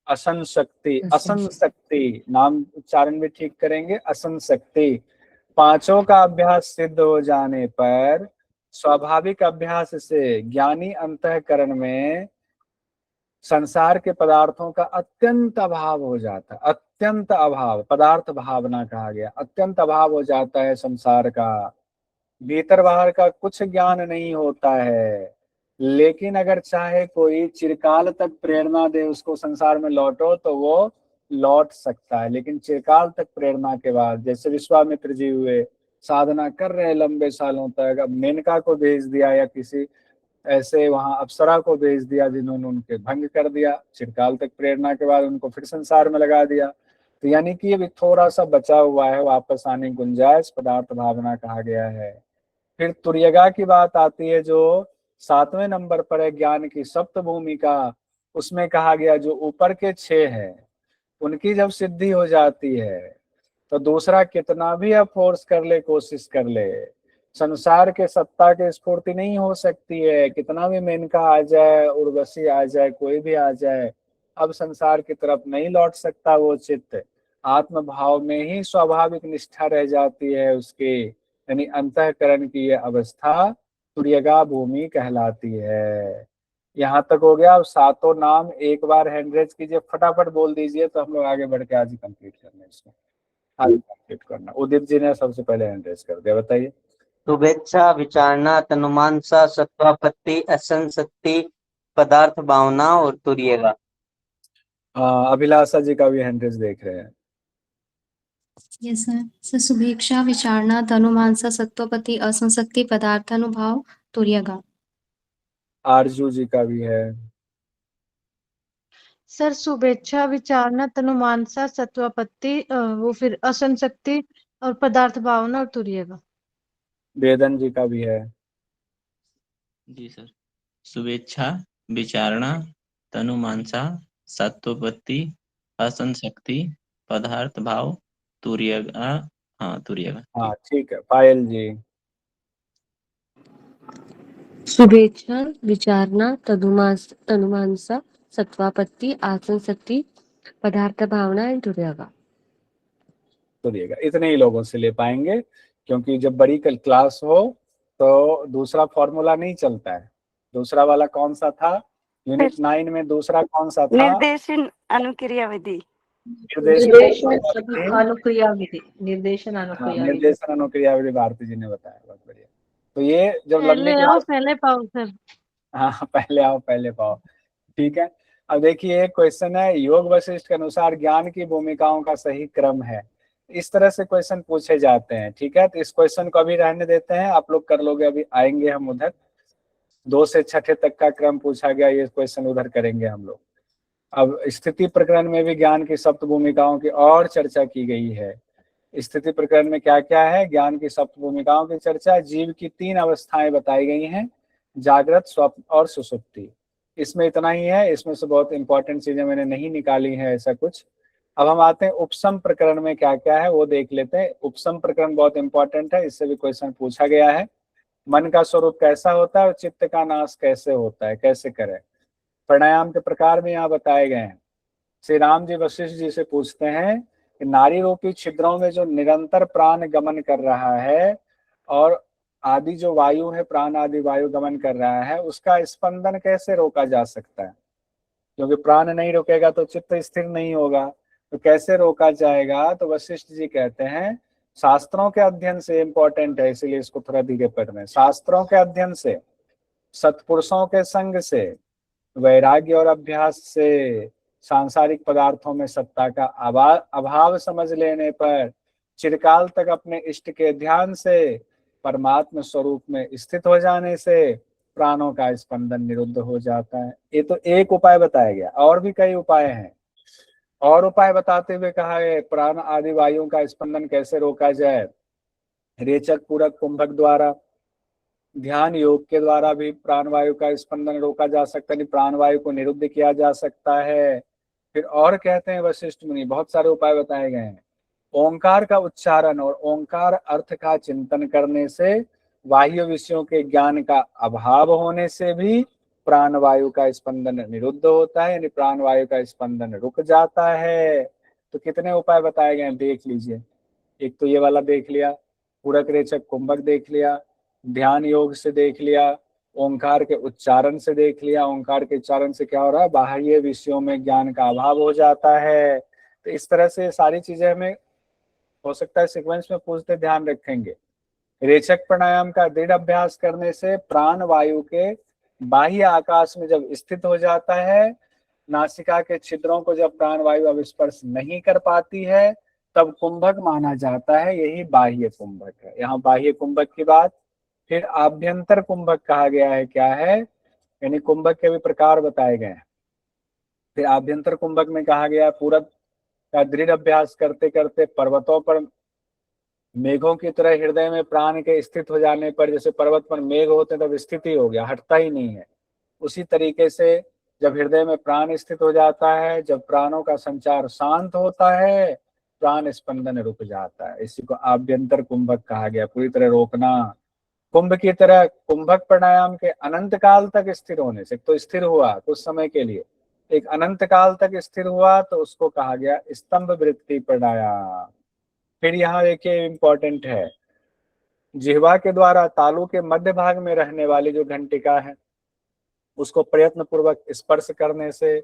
असंशक्ति, असंशक्ति नाम उच्चारण भी ठीक करेंगे, असंशक्ति। पांचों का अभ्यास सिद्ध हो जाने पर स्वाभाविक अभ्यास से ज्ञानी अंतःकरण में संसार के पदार्थों का अत्यंत अभाव हो जाता है। अत्यंत अभाव, पदार्थ भावना कहा गया, अत्यंत अभाव हो जाता है संसार का। भीतर बाहर का कुछ ज्ञान नहीं होता है, लेकिन अगर चाहे कोई चिरकाल तक प्रेरणा दे उसको संसार में लौटो तो वो लौट सकता है। लेकिन चिरकाल तक प्रेरणा के बाद, जैसे विश्वामित्र जी हुए, साधना कर रहे हैं लंबे सालों तक, अब मेनका को भेज दिया या किसी ऐसे वहां अप्सरा को भेज दिया जिन्होंने उनके भंग कर दिया, चिरकाल तक प्रेरणा के बाद उनको फिर संसार में लगा दिया। तो यानी कि अभी थोड़ा सा बचा हुआ है, वापस आने की गुंजाइश, पदार्थ भावना कहा गया है। फिर तुर्यगा की बात आती है जो सातवें नंबर पर है, ज्ञान की सप्त भूमिका। उसमें कहा गया जो ऊपर के 6 हैं उनकी जब सिद्धि हो जाती है तो दूसरा कितना भी अब फोर्स कर ले, कोशिश कर ले, संसार के सत्ता के स्फूर्ति नहीं हो सकती है। कितना भी मेनका आ जाए, उर्वशी आ जाए, कोई भी आ जाए, अब संसार की तरफ नहीं लौट सकता वो चित्त। आत्म भाव में ही स्वाभाविक निष्ठा रह जाती है उसकी, यानी अंतःकरण की यह अवस्था तुर्यगा भूमि कहलाती है। यहाँ तक हो गया। अब सातों नाम एक बार हैंडरेज कीजिए, फटाफट बोल दीजिए तो हम लोग आगे बढ़ के आज ही कंप्लीट करना, इसको आज कंप्लीट करना। उदित जी ने सबसे पहले हैंडरेज कर दिया, बताइए। शुभेच्छा, विचारना, तनुमानसा, सत्वापत्ति, असंशक्ति, पदार्थ भावना और तुर्यगा। अभिलाषा जी का भी हैंडरेज देख रहे हैं। Yes sir. शुभेच्छा, विचारना, तनुमानसा, सत्वपति, असंशक्ति, पदार्थानुभाव, तुर्यगा। आरजू जी का भी है। सर शुभेच्छा, विचारणा, तनुमानसा, सत्वापत्ति, वो फिर असंशक्ति और पदार्थ भावना और तुर्यगा। वेदन जी का भी है। जी सर। शुभेच्छा, विचारणा, तनुमानसा, सत्वपत्ति, असंशक्ति, पदार्थ भाव, तुर्यगा। हाँ तुर्यगा। हाँ ठीक है। पायल जी। शुभेच्छा, विचारणा, तनुमानसा, सत्वापत्ति, आसनशक्ति, पदार्थ भावना एंड तुर्यगा। तुर्यगा। इतने ही लोगों से ले पाएंगे, क्योंकि जब बड़ी क्लास हो तो दूसरा फॉर्मूला नहीं चलता है। दूसरा वाला कौन सा था यूनिट 9 में? दूसरा कौन सा था? निर्देशन अनुक्रिया विधि। निर्देशन अनुक्रिया विधि। निर्देशन अनुक्रिया विधि। निर्देशन अनुक्रिया विधि भारती जी ने बताया, बहुत बढ़िया। तो ये जब लंबी पहले आओ क्लास, पहले पाओ सर। हाँ पहले आओ पहले पाओ, ठीक है। अब देखिए क्वेश्चन है, योग वशिष्ठ के अनुसार ज्ञान की भूमिकाओं का सही क्रम है। इस तरह से क्वेश्चन पूछे जाते हैं, ठीक है। तो इस क्वेश्चन को अभी रहने देते हैं, आप लोग कर लोगे, अभी आएंगे हम उधर। 2 से 6 तक का क्रम पूछा गया, ये क्वेश्चन उधर करेंगे हम लोग। अब स्थिति प्रकरण में भी ज्ञान की सप्त भूमिकाओं की और चर्चा की गई है। स्थिति प्रकरण में क्या क्या है? ज्ञान की सप्त भूमिकाओं की चर्चा, जीव की 3 अवस्थाएं बताई गई हैं, जागृत, स्वप्न और सुषुप्ति। इसमें इतना ही है, इसमें से बहुत इंपॉर्टेंट चीजें मैंने नहीं निकाली है ऐसा कुछ। अब हम आते हैं उपसम प्रकरण में क्या क्या है वो देख लेते हैं। उपसम प्रकरण बहुत इंपॉर्टेंट है, इससे भी क्वेश्चन पूछा गया है। मन का स्वरूप कैसा होता है और चित्त का नाश कैसे होता है, कैसे करें। प्राणायाम के प्रकार भी यहाँ बताए गए हैं। श्री राम जी वशिष्ठ जी से पूछते हैं कि नारी रूपी छिद्रों में जो निरंतर प्राण गमन कर रहा है और आदि जो वायु है, प्राण आदि वायु गमन कर रहा है, उसका स्पंदन कैसे रोका जा सकता है? क्योंकि प्राण नहीं रुकेगा तो चित्त स्थिर नहीं होगा, तो कैसे रोका जाएगा? तो वशिष्ठ जी कहते हैं शास्त्रों के अध्ययन से, इंपॉर्टेंट है इसीलिए इसको थोड़ा धीरे पढ़ रहे हैं। शास्त्रों के अध्ययन से, सत्पुरुषों के संग से, वैराग्य और अभ्यास से, सांसारिक पदार्थों में सत्ता का अभाव समझ लेने पर, चिरकाल तक अपने इष्ट के ध्यान से, परमात्मा स्वरूप में स्थित हो जाने से प्राणों का स्पंदन निरुद्ध हो जाता है। ये तो एक उपाय बताया गया, और भी कई उपाय हैं। और उपाय बताते हुए कहा है प्राण आदि वायुओं का स्पंदन कैसे रोका जाए। रेचक, पूरक, कुंभक द्वारा, ध्यान योग के द्वारा भी प्राण वायु का स्पंदन रोका जा सकता है, प्राण वायु को निरुद्ध किया जा सकता है। फिर और कहते हैं वशिष्ठ मुनि, बहुत सारे उपाय बताए गए हैं। ओंकार का उच्चारण और ओंकार अर्थ का चिंतन करने से, बाह्य विषयों के ज्ञान का अभाव होने से भी प्राण वायु का स्पंदन निरुद्ध होता है, यानी प्राण वायु का स्पंदन रुक जाता है। तो कितने उपाय बताए गए हैं देख लीजिए। एक तो ये वाला देख लिया, पूरक, रेचक, कुंभक देख लिया, ध्यान योग से देख लिया, ओंकार के उच्चारण से देख लिया। ओंकार के उच्चारण से क्या हो रहा है? बाह्य विषयों में ज्ञान का अभाव हो जाता है। तो इस तरह से सारी चीजें हमें हो सकता है सीक्वेंस में पूछते, ध्यान रखेंगे। रेचक प्राणायाम का दृढ़ अभ्यास करने से प्राण वायु के बाह्य आकाश में जब स्थित हो जाता है, नासिका के छिद्रों को जब प्राण वायु अब स्पर्श नहीं कर पाती है, तब कुंभक माना जाता है। यही बाह्य कुंभक है। यहाँ बाह्य कुंभक की बात। फिर आभ्यंतर कुंभक कहा गया है, क्या है? यानी कुंभक के भी प्रकार बताए गए हैं। फिर आभ्यंतर कुंभक में कहा गया पूरक का दृढ़ अभ्यास करते करते पर्वतों पर मेघों की तरह हृदय में प्राण के स्थित हो जाने पर, जैसे पर्वत पर मेघ होते तब स्थिति हो गया, हटता ही नहीं है, उसी तरीके से जब हृदय में प्राण स्थित हो जाता है, जब प्राणों का संचार शांत होता है, प्राण स्पंदन रुक जाता है। इसी को आभ्यंतर कुंभक कहा गया, पूरी तरह रोकना। कुंभ की तरह कुंभक प्राणायाम के अनंत काल तक स्थिर होने से, तो स्थिर हुआ कुछ समय के लिए, एक अनंत काल तक स्थिर हुआ तो उसको कहा गया स्तंभ वृत्ति प्राणायाम। फिर यहाँ देखिए इंपॉर्टेंट है, जिह्वा के द्वारा तालू के मध्य भाग में रहने वाली जो घंटिका है, उसको प्रयत्न पूर्वक स्पर्श करने से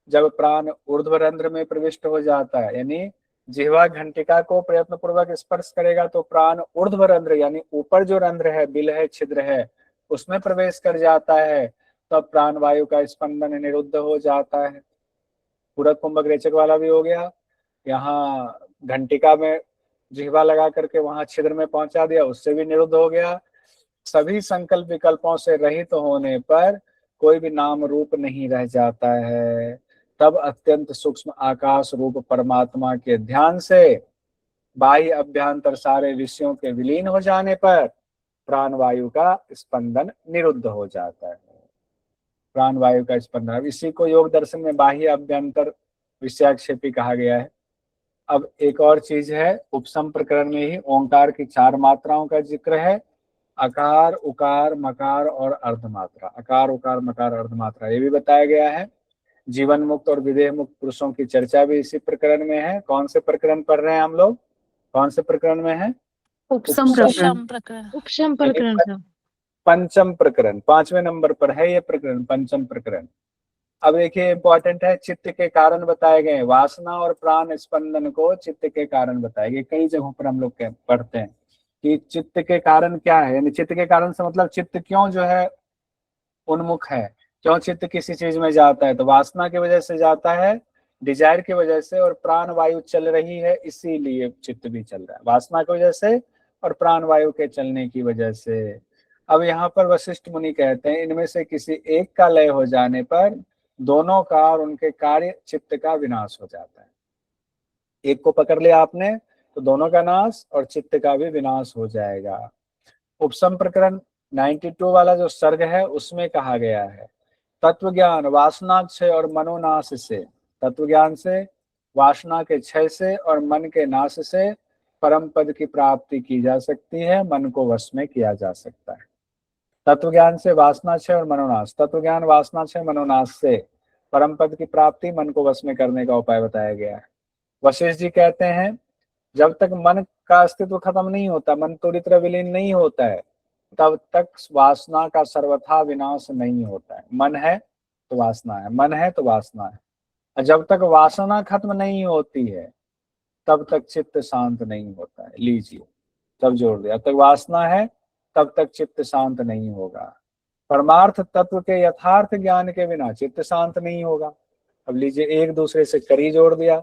जब प्राण ऊर्ध्व रंध्र में प्रविष्ट हो जाता है, यानी जिह्वा घंटिका को प्रयत्न पूर्वक स्पर्श करेगा तो प्राण ऊर्ध्व रंध्र यानी ऊपर जो रंध्र है, बिल है, छिद्र है, उसमें प्रवेश कर जाता है, तब प्राण वायु का स्पंदन निरुद्ध हो जाता है। पूरक, कुंभक, रेचक वाला भी हो गया। यहाँ घंटिका में जिह्वा लगा करके वहां छिद्र में पहुंचा दिया, उससे भी निरुद्ध हो गया। सभी संकल्प विकल्पों से रहित होने पर कोई भी नाम रूप नहीं रह जाता है, तब अत्यंत सूक्ष्म आकाश रूप परमात्मा के ध्यान से बाह्य अभ्यंतर सारे विषयों के विलीन हो जाने पर प्राणवायु का स्पंदन निरुद्ध हो जाता है। प्राणवायु का स्पंदन, अब इसी को योग दर्शन में बाह्य अभ्यंतर विषयाक्षेपी कहा गया है। अब एक और चीज है, उपसम प्रकरण में ही ओंकार की 4 मात्राओं का जिक्र है, अकार, उकार, मकार और अर्धमात्रा। अकार, उकार, मकार, अर्धमात्रा ये भी बताया गया है। जीवन मुक्त और विदेह मुक्त पुरुषों की चर्चा भी इसी प्रकरण में है। कौन से प्रकरण पढ़ रहे हैं हम लोग? कौन से प्रकरण में है? उपसम प्रकरण। उपशम प्रकरण का पंचम प्रकरण, 5वें नंबर पर है ये प्रकरण, पंचम प्रकरण। अब देखिए इंपॉर्टेंट है, चित्त के कारण बताए गए। वासना और प्राण स्पंदन को चित्त के कारण बताए गए। कई जगहों पर हम लोग पढ़ते हैं कि चित्त के कारण क्या है, यानी चित्त के कारण से मतलब चित्त क्यों जो है उन्मुख है, क्यों चित्त किसी चीज में जाता है, तो वासना की वजह से जाता है, डिजायर की वजह से, और प्राण वायु चल रही है इसीलिए चित्त भी चल रहा है, वासना की वजह से और प्राण वायु के चलने की वजह से। अब यहाँ पर वशिष्ठ मुनि कहते हैं इनमें से किसी एक का लय हो जाने पर दोनों का और उनके कार्य चित्त का विनाश हो जाता है। एक को पकड़ लिया आपने तो दोनों का नाश और चित्त का भी विनाश हो जाएगा। उपसम प्रकरण 92 वाला जो सर्ग है उसमें कहा गया है तत्व ज्ञान वासना क्षय और मनोनाश से, तत्व ज्ञान से, वासना के क्षय से और मन के नाश से परम पद की प्राप्ति की जा सकती है, मन को वश में किया जा सकता है। तत्व ज्ञान से वासना क्षय और मनोनाश, तत्व ज्ञान वासना क्षय मनोनाश से परम पद की प्राप्ति, मन को वश में करने का उपाय बताया गया है। वशिष्ठ जी कहते हैं जब तक मन का अस्तित्व खत्म नहीं होता, मन पूरी तरह विलीन नहीं होता है, तब तक वासना का सर्वथा विनाश नहीं होता है। मन है तो वासना है, मन है तो वासना है, और जब तक वासना खत्म नहीं होती है तब तक चित्त शांत नहीं होता है। लीजिए, तब जोड़ दिया, तब तक वासना है तब तक चित्त शांत नहीं होगा। परमार्थ तत्व के यथार्थ ज्ञान के बिना चित्त शांत नहीं होगा। अब लीजिए एक दूसरे से कड़ी जोड़ दिया,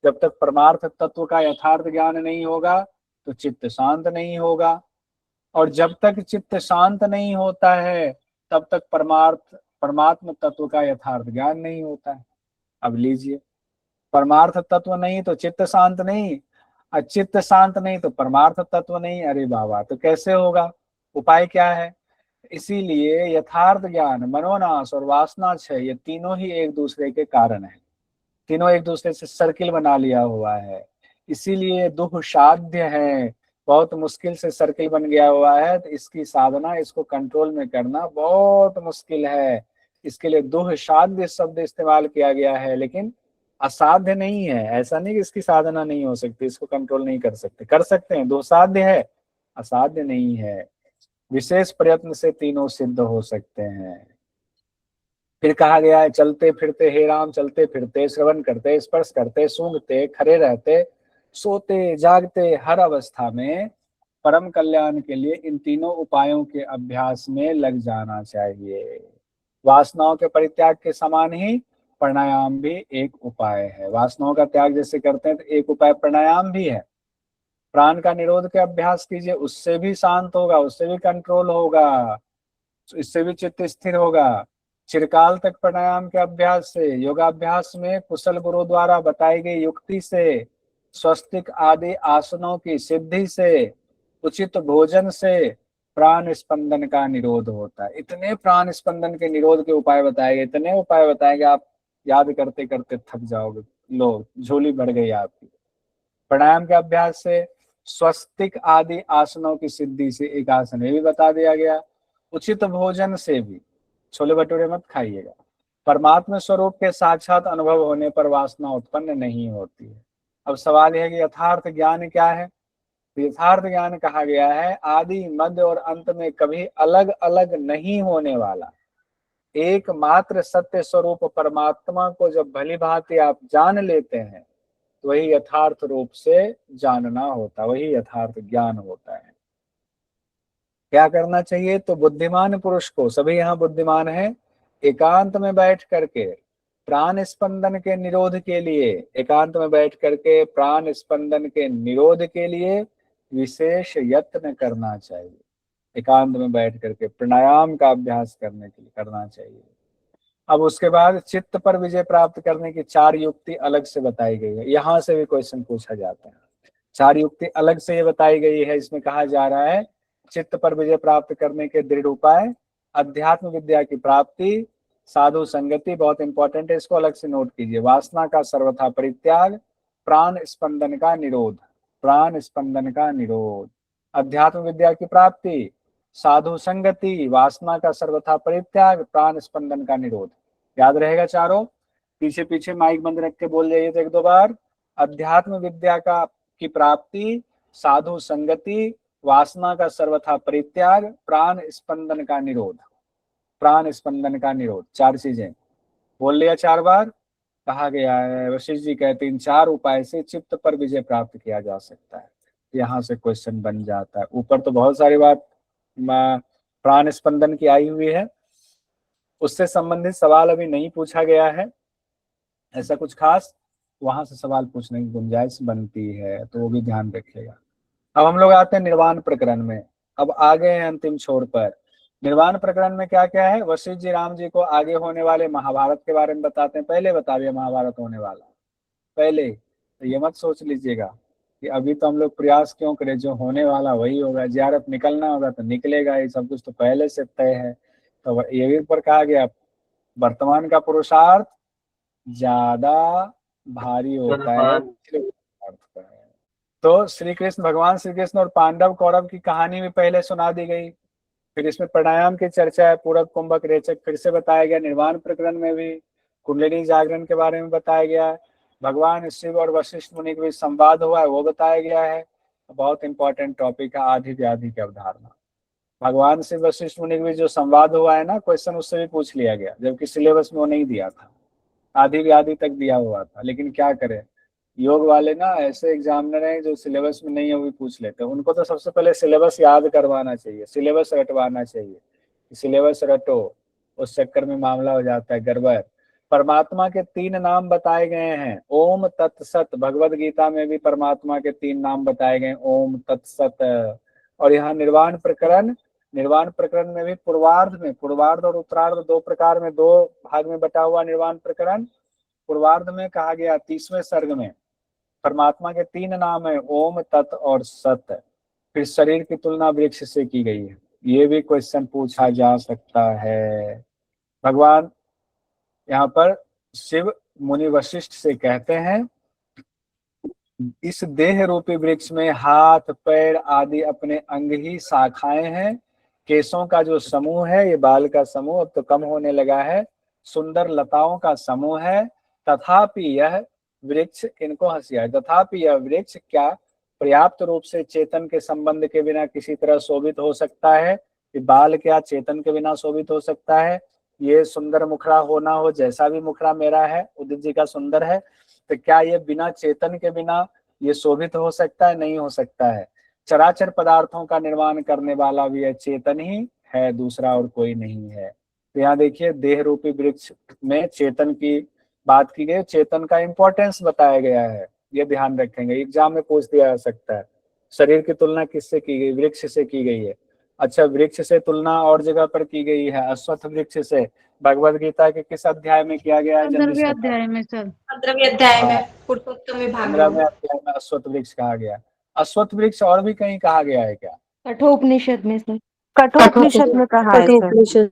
जब तक परमार्थ तत्व का यथार्थ ज्ञान नहीं होगा तो चित्त शांत नहीं होगा, और जब तक चित्त शांत नहीं होता है तब तक परमात्म तत्व का यथार्थ ज्ञान नहीं होता है। अब लीजिए, परमार्थ तत्व नहीं तो चित्त शांत नहीं, और चित्त शांत नहीं तो परमार्थ तत्व नहीं। अरे बाबा, तो कैसे होगा? उपाय क्या है? इसीलिए यथार्थ ज्ञान, मनोनाश और वासना क्षय ये तीनों ही एक दूसरे के कारण है, तीनों एक दूसरे से सर्किल बना लिया हुआ है, इसीलिए दुख साध्य है, बहुत मुश्किल से सर्किल बन गया हुआ है। तो इसकी साधना, इसको कंट्रोल में करना बहुत मुश्किल है। इसके लिए दुह साध्य शब्द इस्तेमाल किया गया है, लेकिन असाध्य नहीं है। ऐसा नहीं कि इसकी साधना नहीं हो सकती, इसको कंट्रोल नहीं कर सकते, कर सकते हैं, दुस्साध्य है, असाध्य नहीं है। विशेष प्रयत्न से तीनों सिद्ध हो सकते हैं। फिर कहा गया है चलते फिरते हे राम, चलते फिरते, श्रवण करते, स्पर्श करते, सूंघते, खड़े रहते, सोते, जागते, हर अवस्था में परम कल्याण के लिए इन तीनों उपायों के अभ्यास में लग जाना चाहिए। वासनाओं के परित्याग के समान ही प्राणायाम भी एक उपाय है। वासनाओं का त्याग जैसे करते हैं तो एक उपाय प्राणायाम भी है। प्राण का निरोध के अभ्यास कीजिए, उससे भी शांत होगा, उससे भी कंट्रोल होगा, इससे भी चित्त स्थिर होगा। चिरकाल तक प्राणायाम के अभ्यास से, योगाभ्यास में कुशल गुरु द्वारा बताई गई युक्ति से, स्वस्तिक आदि आसनों की सिद्धि से, उचित भोजन से प्राण स्पंदन का निरोध होता है। इतने प्राण स्पंदन के निरोध के उपाय बताए गए, इतने उपाय बताए गए, आप याद करते करते थक जाओगे। लो, झोली भर गई आपकी। प्राणायाम के अभ्यास से, स्वस्तिक आदि आसनों की सिद्धि से, एक आसन ये भी बता दिया गया। उचित भोजन से भी, छोले भटूरे मत खाइएगा। परमात्मा स्वरूप के साक्षात अनुभव होने पर वासना उत्पन्न नहीं होती है। अब सवाल यह है कि यथार्थ ज्ञान क्या है? तो यथार्थ ज्ञान कहा गया है आदि मध्य और अंत में कभी अलग अलग नहीं होने वाला एकमात्र सत्य स्वरूप परमात्मा को जब भली भांति आप जान लेते हैं तो वही यथार्थ रूप से जानना होता, वही यथार्थ ज्ञान होता है। क्या करना चाहिए? तो बुद्धिमान पुरुष को, सभी यहाँ बुद्धिमान हैं, एकांत में बैठ करके प्राण स्पंदन के निरोध के लिए, एकांत में बैठ करके प्राण स्पंदन के निरोध के लिए विशेष यत्न करना चाहिए। एकांत में बैठ करके प्राणायाम का अभ्यास करने के लिए करना चाहिए। अब उसके बाद चित्त पर विजय प्राप्त करने की 4 युक्ति अलग से बताई गई है। यहाँ से भी क्वेश्चन पूछा जाता है। 4 युक्ति अलग से ये बताई गई है। इसमें कहा जा रहा है चित्त पर विजय प्राप्त करने के दृढ़ उपाय, अध्यात्म विद्या की प्राप्ति, साधु संगति, बहुत इंपॉर्टेंट है, इसको अलग से नोट कीजिए, वासना का सर्वथा परित्याग, प्राण स्पंदन का निरोध, प्राण स्पंदन का निरोध, अध्यात्म विद्या की प्राप्ति, साधु संगति, वासना का सर्वथा परित्याग, प्राण स्पंदन का निरोध। याद रहेगा चारों? पीछे पीछे माइक बंद रख के बोल जाइए तो 1-2 बार। अध्यात्म विद्या की प्राप्ति, साधु संगति, वासना का सर्वथा परित्याग, प्राण स्पंदन का निरोध, प्राण स्पंदन का निरोध, 4 चीजें बोल लिया 4 बार। कहा गया है, वशिष्ठ जी कहते हैं इन 4 उपाय से चित्त पर विजय प्राप्त किया जा सकता है। यहाँ से क्वेश्चन बन जाता है। ऊपर तो बहुत सारी बात प्राण स्पंदन की आई हुई है, उससे संबंधित सवाल अभी नहीं पूछा गया है ऐसा कुछ खास, वहां से सवाल पूछने की गुंजाइश बनती है, तो वो भी ध्यान रखिएगा। अब हम लोग आते हैं निर्वाण प्रकरण में। अब आ गए हैं अंतिम छोर पर। निर्वाण प्रकरण में क्या क्या है? वशिष्ठ जी राम जी को आगे होने वाले महाभारत के बारे में बताते हैं। पहले बता दिया महाभारत होने वाला, पहले तो ये मत सोच लीजिएगा कि अभी तो हम लोग प्रयास क्यों करें, जो होने वाला वही होगा, जियारत निकलना होगा तो निकलेगा, ये सब कुछ तो पहले से तय है। तो ये भी ऊपर कहा गया वर्तमान का पुरुषार्थ ज्यादा भारी होता है। तो श्री कृष्ण, भगवान श्री कृष्ण और पांडव कौरव की कहानी भी पहले सुना दी गई। फिर इसमें प्राणायाम की चर्चा है, पूरक कुंभक रेचक फिर से बताया गया। निर्वाण प्रकरण में भी कुंडलिनी जागरण के बारे में बताया गया है। भगवान शिव और वशिष्ठ मुनि के बीच संवाद हुआ है, वो बताया गया है। बहुत इंपॉर्टेंट टॉपिक है आदि व्याधि की अवधारणा। भगवान शिव वशिष्ठ मुनि के बीच जो संवाद हुआ है ना, क्वेश्चन उससे भी पूछ लिया गया, जबकि सिलेबस में वो नहीं दिया था, आदि व्याधि तक दिया हुआ था। लेकिन क्या करें, योग वाले ना ऐसे एग्जामिनर हैं जो सिलेबस में नहीं है वो भी पूछ लेते हैं। उनको तो सबसे पहले सिलेबस याद करवाना चाहिए, सिलेबस रटवाना चाहिए, सिलेबस रटो, उस चक्कर में मामला हो जाता है गड़बड़। परमात्मा के 3 नाम बताए गए हैं, ओम तत्सत। भगवत गीता में भी परमात्मा के 3 नाम बताए गए, ओम तत्सत। और यहाँ निर्वाण प्रकरण में भी पूर्वार्ध और उत्तरार्ध 2 प्रकार में, 2 भाग में बटा हुआ निर्वाण प्रकरण। पूर्वार्ध में कहा गया 30वें सर्ग में परमात्मा के 3 नाम है, ओम, तत् और सत। फिर शरीर की तुलना वृक्ष से की गई है, ये भी क्वेश्चन पूछा जा सकता है। भगवान यहाँ पर शिव मुनि वशिष्ठ से कहते हैं इस देह रूपी वृक्ष में हाथ पैर आदि अपने अंग ही शाखाएं हैं, केशों का जो समूह है, ये बाल का समूह अब तो कम होने लगा है, सुंदर लताओं का समूह है। तथापि यह वृक्ष, इनको हंसी आए, तथापि यह वृक्ष क्या पर्याप्त रूप से चेतन के संबंध के बिना किसी तरह शोभित हो सकता है? कि बाल क्या चेतन के बिना शोभित हो सकता है? ये सुंदर मुखड़ा होना हो, जैसा भी मुखड़ा मेरा है, उदित जी का सुंदर है, तो क्या ये बिना चेतन के बिना ये शोभित हो सकता है? नहीं हो सकता है। चराचर पदार्थों का निर्माण करने वाला भी है चेतन ही है, दूसरा और कोई नहीं है। तो यहाँ देखिए देह रूपी वृक्ष में चेतन की बात की गई, चेतन का इंपॉर्टेंस बताया गया है, ये ध्यान रखेंगे, एग्जाम में पूछ दिया जा सकता है। शरीर की तुलना किससे की गई? वृक्ष से की गई है। अच्छा, वृक्ष से तुलना और जगह पर की गई है, अश्वत्थ वृक्ष से। भगवद गीता के किस अध्याय में किया गया है? 15वें अध्याय में सर, 15वें अध्याय में पुरुषोत्तम विभाग 15वें अध्याय में अश्वत्थ वृक्ष कहा गया। अश्वत्थ वृक्ष और भी कहीं कहा गया है क्या? कठोपनिषद में सर, कठोपनिषद में कहा है सर।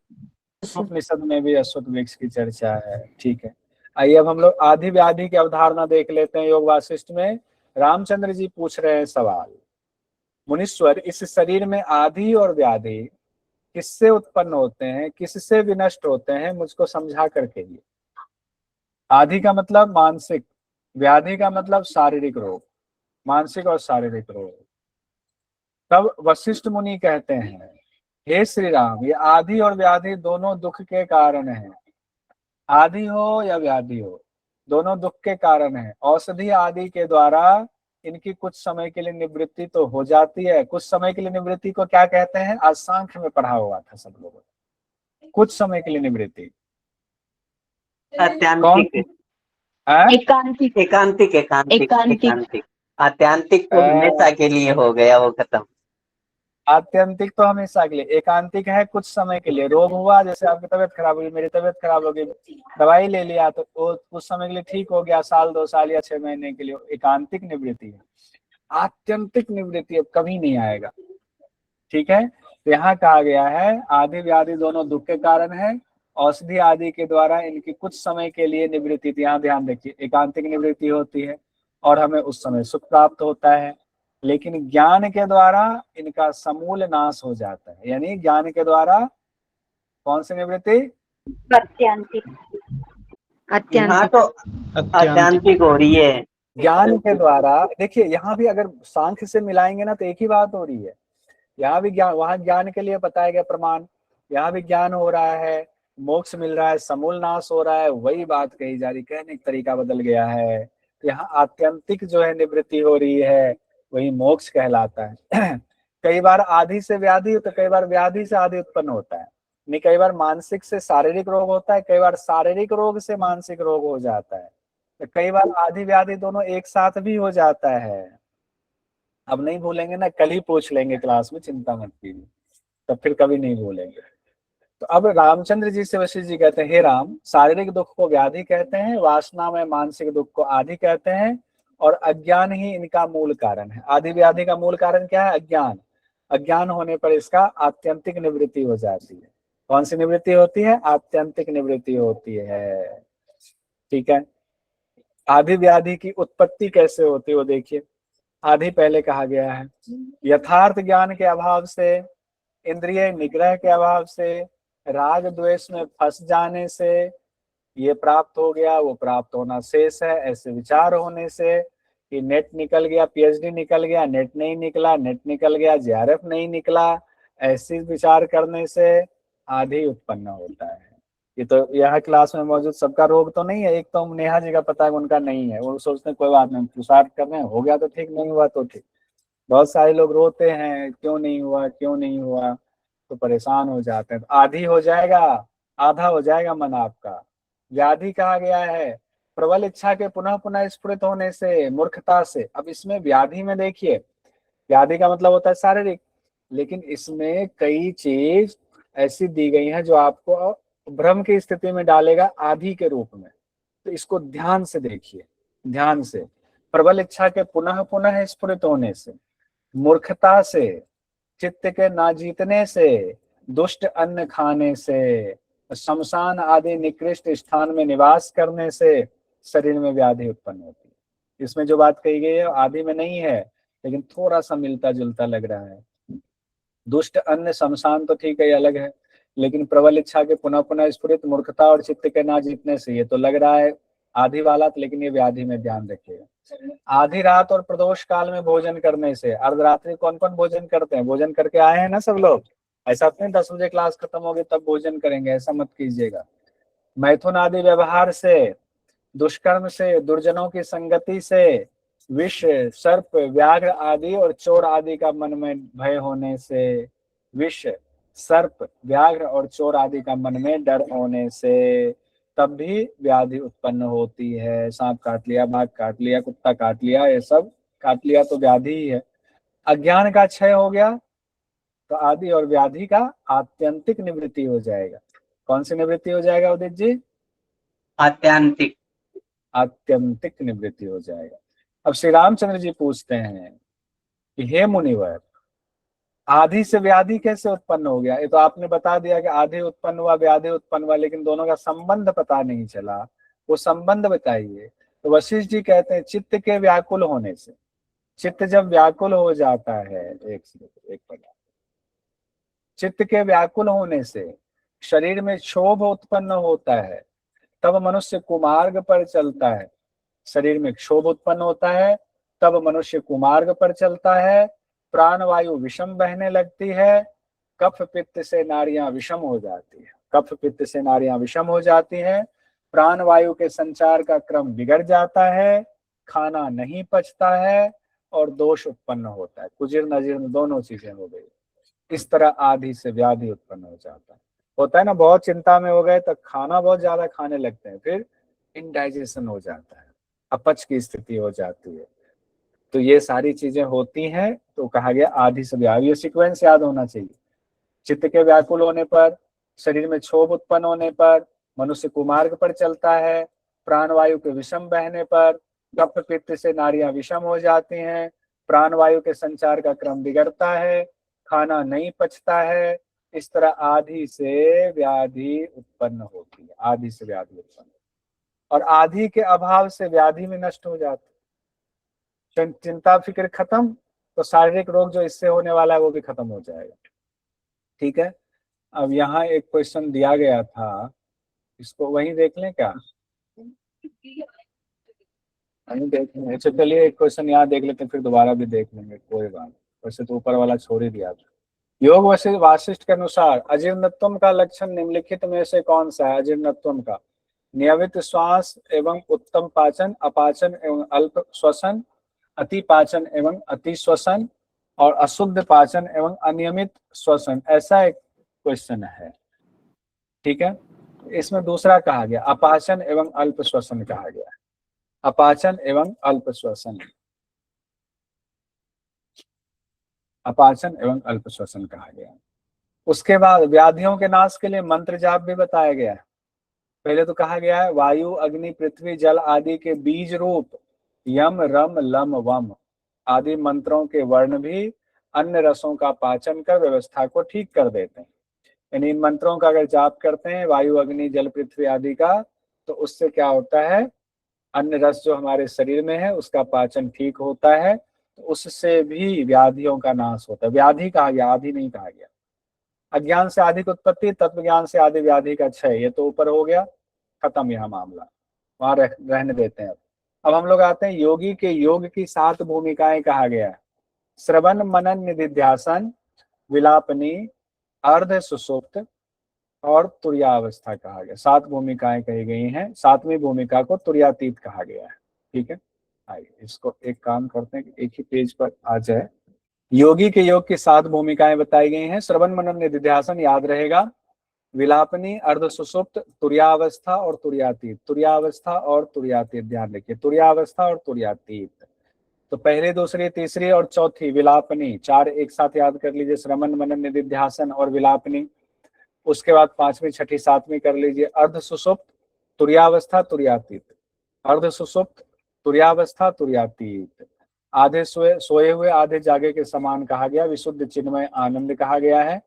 उपनिषद में भी अश्वत्थ वृक्ष की चर्चा है। ठीक है, आइए अब हम लोग आदि व्याधि की अवधारणा देख लेते हैं। योग वासिष्ठ में रामचंद्र जी पूछ रहे हैं सवाल, मुनीश्वर इस शरीर में आदि और व्याधि किससे उत्पन्न होते हैं, किससे विनष्ट होते हैं, मुझको समझा करके ही। आदि का मतलब मानसिक, व्याधि का मतलब शारीरिक रोग, मानसिक और शारीरिक रोग। तब वशिष्ठ मुनि कहते हैं हे श्री राम, ये आदि और व्याधि दोनों दुख के कारण हैं। आदि हो या व्याधि हो, दोनों दुख के कारण हैं। औषधि आदि के द्वारा इनकी कुछ समय के लिए निवृत्ति तो हो जाती है। कुछ समय के लिए निवृत्ति को क्या कहते हैं? आज सांख्य में पढ़ा हुआ था सब लोगों ने, कुछ समय के लिए निवृत्ति। आत्यांतिक आत्यांतिक तो हमेशा के लिए हो गया, वो खत्म। आत्यंतिक तो हमेशा के लिए, एकांतिक है कुछ समय के लिए। रोग हुआ, जैसे आपकी तबीयत खराब हुई, मेरी तबीयत खराब हो गई, दवाई ले लिया तो वो कुछ समय के लिए ठीक हो गया, साल 2 साल या 6 महीने के लिए, एकांतिक निवृत्ति है। आत्यंतिक निवृत्ति अब कभी नहीं आएगा। ठीक है, तो यहाँ कहा गया है आदि व्याधि दोनों दुख के कारण है, औषधि आदि के द्वारा इनकी कुछ समय के लिए निवृत्ति, यहाँ ध्यान रखिए, एकांतिक निवृत्ति होती है और हमें उस समय सुख प्राप्त होता है, लेकिन ज्ञान के द्वारा इनका समूल नाश हो जाता है। यानी ज्ञान के द्वारा कौन सी निवृत्ति? अत्यंतिक। यहाँ तो आत्यांतिक हो रही है। ज्ञान के द्वारा, देखिए यहाँ भी अगर सांख्य से मिलाएंगे ना तो एक ही बात हो रही है। यहाँ भी ज्ञान, वहां ज्ञान के लिए बताया गया प्रमाण, यहाँ भी ज्ञान हो रहा है, मोक्ष मिल रहा है, समूल नाश हो रहा है, वही बात कही जा रही, कहने का तरीका बदल गया है। यहाँ आत्यंतिक जो है निवृत्ति हो रही है, वही मोक्ष कहलाता है। कई बार आदि से व्याधि तो कई बार व्याधि से आदि उत्पन्न होता है, नहीं कई बार मानसिक से शारीरिक रोग होता है, कई बार शारीरिक रोग से मानसिक रोग हो जाता है, तो कई बार आदि व्याधि दोनों एक साथ भी हो जाता है। अब नहीं भूलेंगे ना, कल ही पूछ लेंगे क्लास में, चिंता मत कीजिए, तब फिर कभी नहीं भूलेंगे। तो अब रामचंद्र जी से वशिष्ठ जी कहते हैं, हे राम, शारीरिक दुख को व्याधि कहते हैं, वासना में मानसिक दुख को आदि कहते हैं, और अज्ञान ही इनका मूल कारण है। आदि व्याधि का मूल कारण क्या है? अज्ञान। अज्ञान होने पर इसका आत्यंतिक निवृत्ति हो जाती है। कौन सी निवृत्ति होती है? आत्यंतिक निवृत्ति होती है। ठीक है, आदि व्याधि की उत्पत्ति कैसे होती है वो देखिए। आदि पहले कहा गया है, यथार्थ ज्ञान के अभाव से, इंद्रिय निग्रह के अभाव से, राग द्वेष में फंस जाने से ये प्राप्त हो गया, वो प्राप्त होना शेष है, ऐसे विचार होने से कि नेट निकल गया, पीएचडी निकल गया, नेट नहीं निकला, नेट निकल गया, जेआरएफ नहीं निकला, ऐसे विचार करने से आदि उत्पन्न होता है। ये तो यहाँ क्लास में मौजूद सबका रोग तो नहीं है, एक तो नेहा जी का पता है उनका नहीं है, वो सोचते हैं कोई बात नहीं, पुरुषार्थ कर रहे हैं, हो गया तो ठीक, नहीं हुआ तो ठीक। बहुत सारे लोग रोते हैं, क्यों नहीं हुआ, क्यों नहीं हुआ, तो परेशान हो जाते हैं। तो आधी हो जाएगा, आधा हो जाएगा मन आपका। व्याधि कहा गया है प्रबल इच्छा के पुनः पुनः स्फुरित होने से, मूर्खता से। अब इसमें व्याधि में देखिए, व्याधि का मतलब होता है शारीरिक, लेकिन इसमें कई चीज ऐसी दी गई है जो आपको भ्रम की स्थिति में डालेगा आदि के रूप में। तो इसको ध्यान से देखिए, ध्यान से। प्रबल इच्छा के पुनः पुनः स्फुरित होने से, मूर्खता से, चित्त के ना जीतने से, दुष्ट अन्न खाने से, शमशान आदि निकृष्ट स्थान में निवास करने से शरीर में व्याधि उत्पन्न होती है। इसमें जो बात कही गई है आदि में नहीं है, लेकिन थोड़ा सा मिलता जुलता लग रहा है। दुष्ट अन्न शमशान तो ठीक है, अलग है, लेकिन प्रबल इच्छा के पुनः पुनः स्फुरित, मूर्खता और चित्त के ना जीतने से, ये तो लग रहा है आधी वाला, लेकिन ये व्याधि में ध्यान रखिएगा। आधी रात और प्रदोष काल में भोजन करने से, अर्धरात्रि कौन कौन भोजन करते हैं? भोजन करके आए हैं ना सब लोग? ऐसा नहीं 10 बजे क्लास खत्म होगी तब भोजन करेंगे, ऐसा मत कीजिएगा। मैथुन आदि व्यवहार से, दुष्कर्म से, दुर्जनों की संगति से, विष, सर्प, व्याघ्र आदि और चोर आदि का मन में भय होने से, विष, सर्प, व्याघ्र और चोर आदि का मन में डर होने से, तब भी व्याधि उत्पन्न होती है। सांप काट लिया, बाघ काट लिया, कुत्ता काट लिया, ये सब काट लिया तो व्याधि ही है। अज्ञान का क्षय हो गया तो आदि और व्याधि का आत्यंतिक निवृत्ति हो जाएगा। कौन सी निवृत्ति हो जाएगा उदित जी? आत्यांतिक। आत्यंतिक निवृत्ति हो जाएगा। अब श्री रामचंद्र जी पूछते हैं कि हे मुनिवर, आदि से व्याधि कैसे उत्पन्न हो गया? ये तो आपने बता दिया कि आदि उत्पन्न हुआ, व्याधि उत्पन्न हुआ, लेकिन दोनों का संबंध पता नहीं चला, वो संबंध बताइए। तो वशिष्ठ जी कहते हैं चित्त के व्याकुल होने से। चित्त जब व्याकुल हो जाता है, एक पदा, चित्त के व्याकुल होने से शरीर में क्षोभ उत्पन्न होता है, तब मनुष्य कुमार्ग पर चलता है। शरीर में क्षोभ उत्पन्न होता है तब मनुष्य कुमार्ग पर चलता है। प्राण वायु विषम बहने लगती है, कफ पित्त से नाड़ियां विषम हो जाती है, कफ पित्त से नाड़ियां विषम हो जाती हैं, प्राण वायु के संचार का क्रम बिगड़ जाता है, खाना नहीं पचता है और दोष उत्पन्न होता है, कुजीर्ण अजीर्ण दोनों चीजें हो गई। इस तरह आदि से व्याधि उत्पन्न हो जाता है। होता है ना, बहुत चिंता में हो गए तो खाना बहुत ज्यादा खाने लगते हैं, फिर इनडाइजेशन हो जाता है, अपच की स्थिति हो जाती है, तो ये सारी चीजें होती हैं, तो कहा गया आदि से व्याधि। ये सीक्वेंस याद होना चाहिए। चित्त के व्याकुल होने पर, शरीर में क्षोभ उत्पन्न होने पर, मनुष्य कुमार्ग पर चलता है, प्राणवायु के विषम बहने पर, कफ पित्त से नाड़ियां विषम हो जाती हैं, प्राणवायु के संचार का क्रम बिगड़ता है, खाना नहीं पचता है, इस तरह आदि से व्याधि उत्पन्न होती है। आदि से व्याधि उत्पन्न, और आदि के अभाव से व्याधि में नष्ट हो जाती है। चिंता फिक्र खत्म, तो शारीरिक रोग जो इससे होने वाला है वो भी खत्म हो जाएगा। ठीक है। अब यहाँ एक क्वेश्चन दिया गया था, इसको वहीं देख लें क्या? देख लें। अच्छा चलिए एक क्वेश्चन यहाँ देख लेते हैं, फिर दोबारा भी देख लेंगे, कोई बात। वैसे तो ऊपर वाला छोड़ ही दिया था। योग वासिष्ठ के अनुसार अजीर्णत्व का लक्षण निम्नलिखित में से कौन सा है? अजीर्णत्व का नियमित श्वास एवं उत्तम पाचन, अपाचन एवं अल्प श्वसन, अति पाचन एवं अति श्वसन, और अशुद्ध पाचन एवं अनियमित श्वसन, ऐसा एक क्वेश्चन है। ठीक है। इसमें दूसरा कहा गया अपाचन एवं अल्प श्वसन कहा गया है। अपाचन एवं अल्प श्वसन, अपाचन एवं अल्प श्वसन कहा गया है। उसके बाद व्याधियों के नाश के लिए मंत्र जाप भी बताया गया है। पहले तो कहा गया है वायु अग्नि पृथ्वी जल आदि के बीज रूप यम रम लम वम आदि मंत्रों के वर्ण भी अन्य रसों का पाचन कर व्यवस्था को ठीक कर देते हैं। यानी इन मंत्रों का अगर जाप करते हैं वायु अग्नि जल पृथ्वी आदि का, तो उससे क्या होता है, अन्य रस जो हमारे शरीर में है उसका पाचन ठीक होता है, तो उससे भी व्याधियों का नाश होता है। व्याधि कहा गया, आदि नहीं कहा गया। अज्ञान से आदि की उत्पत्ति, तत्व ज्ञान से आदि व्याधि का क्षय, ये तो ऊपर हो गया, खत्म यह मामला, वहां रहने देते हैं। अब हम लोग आते हैं योगी के योग की 7 भूमिकाएं कहा गया है। श्रवण मनन निधिध्यासन, विलापनी, अर्ध सुसुप्त और तुर्यावस्था कहा गया। 7 भूमिकाएं कही गई हैं। 7वीं भूमिका को तुर्यातीत कहा गया है। ठीक है। आइए इसको एक काम करते हैं कि एक ही पेज पर आ जाए। योगी के योग की 7 भूमिकाएं बताई गई हैं। श्रवण मनन निधिध्यासन याद रहेगा, विलापनी, अर्ध सुसुप्त, तुर्यावस्था और तुर्यातीत। तुर्यावस्था और तुर्यातीत ध्यान रखिए, तुर्यावस्था और तुर्यातीत। तो पहले दूसरी तीसरी और चौथी विलापनी, 4 एक साथ याद कर लीजिए, श्रवण मनन निधिध्यासन और विलापनी। उसके बाद 5वीं 6ठी 7वीं कर लीजिए, अर्ध सुसुप्त, तुर्यावस्था, तुर्यातीत, अर्ध सुसुप्त, तुर्यावस्था, तुर्यातीत। आधे सोए हुए आधे जागे के समान कहा गया, विशुद्ध चिन्मय आनंद कहा गया है।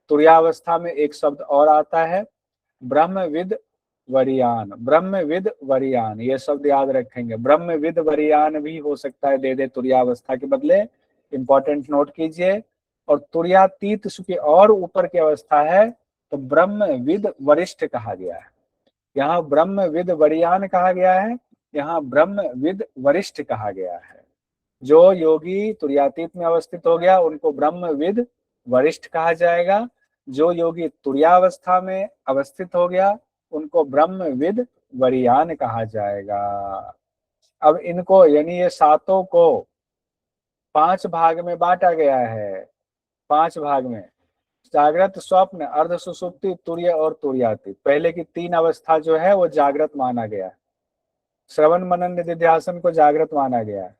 तुर्यावस्था में एक शब्द और आता है, ब्रह्मविद वरियान। ब्रह्मविद वरियान, ये शब्द याद रखेंगे। ब्रह्मविद वरियान भी हो सकता है, दे दे तुर्यावस्था के बदले, इंपॉर्टेंट नोट कीजिए। और तुर्यातीत की और ऊपर की अवस्था है, तो ब्रह्मविद वरिष्ठ कहा गया है। यहाँ ब्रह्मविद वरियान कहा गया है, यहाँ ब्रह्मविद वरिष्ठ कहा गया है। जो योगी तुर्यातीत में अवस्थित हो गया उनको ब्रह्मविद वरिष्ठ कहा जाएगा। जो योगी तुर्यावस्था में अवस्थित हो गया उनको ब्रह्मविद वरियान कहा जाएगा। अब इनको यानी ये 7 को 5 भाग में बांटा गया है। 5 भाग में, जागृत, स्वप्न, अर्ध सुसुप्ति, तुर्य और तुर्यातीत। पहले की 3 अवस्था जो है वो जागृत माना गया है। श्रवण मनन निधिध्यासन को जागृत माना गया है।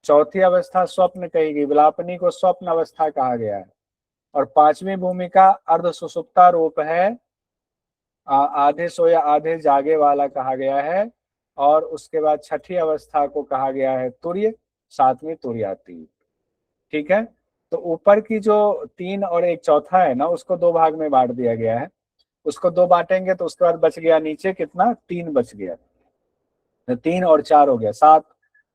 चौथी अवस्था स्वप्न कही गई, विलापनी को स्वप्न अवस्था कहा गया है। और 5वीं भूमिका अर्ध सुसुप्ता रूप है, आधे सोया आधे जागे वाला कहा गया है। और उसके बाद 6ठी अवस्था को कहा गया है तुर्य, 7वीं तुर्यातीत। ठीक है। तो ऊपर की जो 3 और एक चौथा है ना, उसको 2 भाग में बांट दिया गया है। उसको 2 बांटेंगे तो उसके बाद बच गया नीचे कितना, 3 बच गया। 3 और 4 हो गया 7।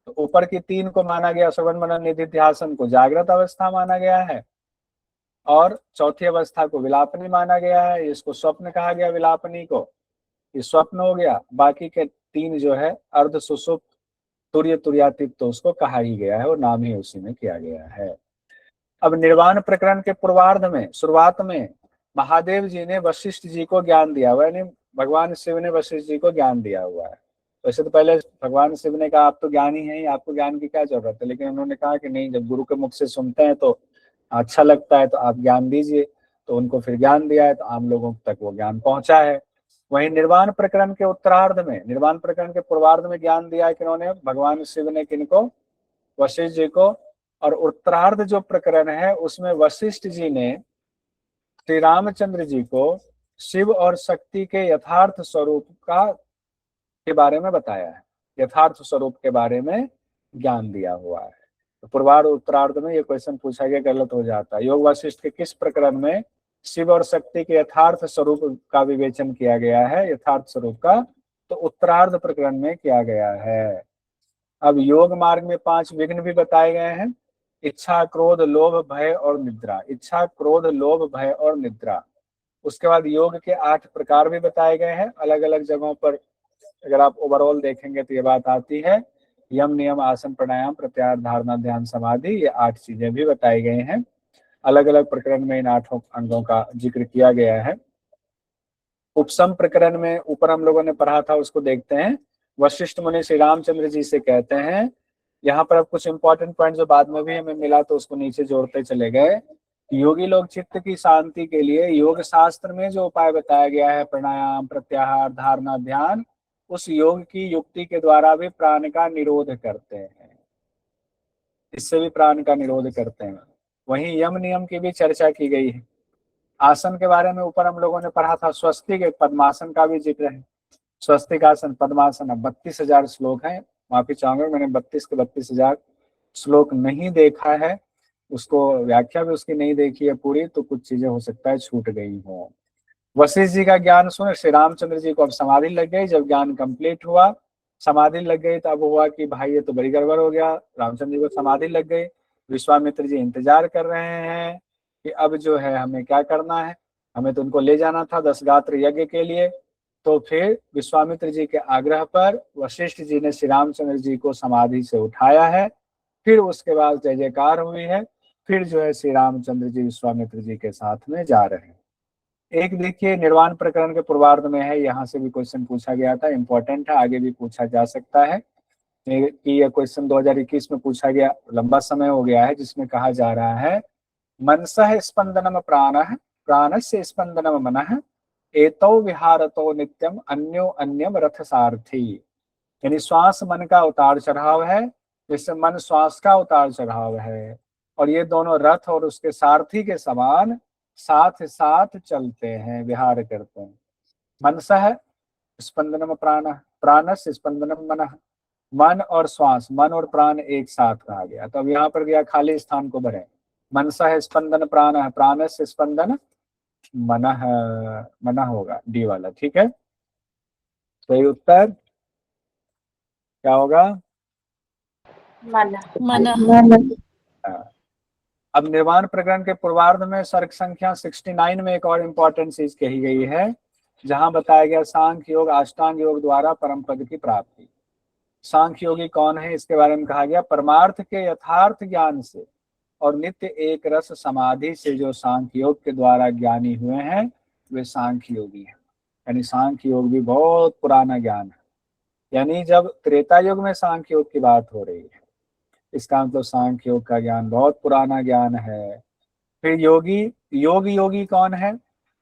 तो ऊपर की 3 को माना गया, श्रवण मनन निधिध्यासन को जागृत अवस्था माना गया है, और चौथी अवस्था को विलापनी माना गया है। इसको स्वप्न कहा गया, विलापनी को, ये स्वप्न हो गया। बाकी के 3 जो है अर्ध सुसुप्त, तुर्य, तुर्यातीत, तो उसको कहा ही गया है और नाम ही उसी में किया गया है। अब निर्वाण प्रकरण के पूर्वार्ध में, शुरुआत में महादेव जी ने वशिष्ठ जी को ज्ञान दिया हुआ है, यानी भगवान शिव ने वशिष्ठ जी को ज्ञान दिया हुआ है। वैसे तो पहले भगवान शिव ने कहा आप तो ज्ञानी हैं, आपको ज्ञान की क्या जरूरत है, लेकिन उन्होंने कहा कि नहीं, जब गुरु के मुख से सुनते हैं तो अच्छा लगता है, तो आप ज्ञान दीजिए। तो उनको फिर ज्ञान दिया है, तो आम लोगों तक वो ज्ञान पहुंचा है। वहीं निर्वाण प्रकरण के उत्तरार्ध में, निर्वाण प्रकरण के पूर्वार्ध में ज्ञान दिया है किन्होंने, भगवान शिव ने किनको, वशिष्ठ जी को। और उत्तरार्ध जो प्रकरण है उसमें वशिष्ठ जी ने श्री रामचंद्र जी को शिव और शक्ति के यथार्थ स्वरूप के बारे में बताया है, यथार्थ स्वरूप के बारे में ज्ञान दिया हुआ है। तो पूर्वार्ध उत्तरार्ध में ये क्वेश्चन पूछा गया, गलत हो जाता है। योग वासिष्ठ के किस प्रकरण में शिव और शक्ति के यथार्थ स्वरूप का विवेचन किया गया है, यथार्थ स्वरूप का? तो उत्तरार्ध प्रकरण में किया गया है। अब योग मार्ग में 5 विघ्न भी बताए गए हैं। इच्छा, क्रोध, लोभ, भय और निद्रा। इच्छा, क्रोध, लोभ, भय और निद्रा। उसके बाद योग के 8 प्रकार भी बताए गए हैं अलग अलग जगहों पर। अगर आप ओवरऑल देखेंगे तो ये बात आती है। यम, नियम, आसन, प्राणायाम, प्रत्याहार, धारणा, ध्यान, समाधि, ये 8 चीजें भी बताई गई हैं। अलग अलग प्रकरण में इन 8 अंगों का जिक्र किया गया है। उपसम प्रकरण में ऊपर हम लोगों ने पढ़ा था, उसको देखते हैं। वशिष्ठ मुनि श्री रामचंद्र जी से कहते हैं, यहाँ पर अब कुछ इंपॉर्टेंट पॉइंट जो बाद में भी हमें मिला तो उसको नीचे जोड़ते चले गए। योगी लोग चित्त की शांति के लिए योग शास्त्र में जो उपाय बताया गया है, प्राणायाम, प्रत्याहार, धारणा, ध्यान, उस योग की युक्ति के द्वारा भी प्राण का निरोध करते हैं, इससे भी प्राण का निरोध करते हैं। वहीं यम नियम की भी चर्चा की गई है। आसन के बारे में ऊपर हम लोगों ने पढ़ा था, स्वस्तिक, एक पद्मासन का भी जिक्र है। स्वस्तिक आसन, पद्मासन, 32,000 श्लोक है। माफी चाहूंगा, मैंने 32 के 32,000 श्लोक नहीं देखा है, उसको व्याख्या भी उसकी नहीं देखी है पूरी, तो कुछ चीजें हो सकता है छूट गई हो। वशिष्ठ जी का ज्ञान सुन श्री रामचंद्र जी को अब समाधि लग गई। जब ज्ञान कंप्लीट हुआ, समाधि लग गई, तो अब हुआ कि भाई ये तो बड़ी गड़बड़ हो गया। रामचंद्र जी को समाधि लग गई। विश्वामित्र जी इंतजार कर रहे हैं कि अब जो है हमें क्या करना है, हमें तो उनको ले जाना था 10 गात्र यज्ञ के लिए। तो फिर विश्वामित्र जी के आग्रह पर वशिष्ठ जी ने श्री रामचंद्र जी को समाधि से उठाया है। फिर उसके बाद जय जयकार हुई है। फिर जो है श्री रामचंद्र जी विश्वामित्र जी के साथ में जा रहे हैं। एक देखिए निर्वाण प्रकरण के पूर्वार्ध में है, यहाँ से भी क्वेश्चन पूछा गया था, इंपॉर्टेंट है, आगे भी पूछा जा सकता है। कि यह क्वेश्चन 2021 में पूछा गया, लंबा समय हो गया है, जिसमें कहा जा रहा है मनसः स्पंदनम प्राणः प्राणस्य स्पंदनम मनः एतौ विहारतो नित्यम अन्यो अन्यम रथ सारथी। यानी श्वास मन का उतार चढ़ाव है, जैसे मन श्वास का उतार चढ़ाव है, और ये दोनों रथ और उसके सारथी के समान साथ साथ चलते हैं, विहार करते हैं। मनसः स्पंदनम प्राणः प्राणस्य स्पंदनम मनः। मन और श्वास, मन और प्राण एक साथ कहा गया, तो अब यहाँ पर गया खाली स्थान को भरे। मनसः स्पंदन प्राणः प्राणस्य स्पंदन मनः, मनः होगा डी वाला, ठीक है। सही उत्तर क्या होगा? अब निर्वाण प्रकरण के पूर्वार्ध में सर्ग संख्या 69 में एक और इम्पोर्टेंट चीज कही गई है, जहां बताया गया सांख्य योग अष्टांग योग द्वारा परम पद की प्राप्ति। सांख्य योगी कौन है, इसके बारे में कहा गया परमार्थ के यथार्थ ज्ञान से और नित्य एक रस समाधि से जो सांख्य योग के द्वारा ज्ञानी हुए हैं वे सांख्य योगी हैं। यानी सांख्य योग भी बहुत पुराना ज्ञान है, यानी जब त्रेता युग में सांख्य योग की बात हो रही है, इसका मतलब सांख्य योग का ज्ञान बहुत पुराना ज्ञान है। फिर योगी कौन है?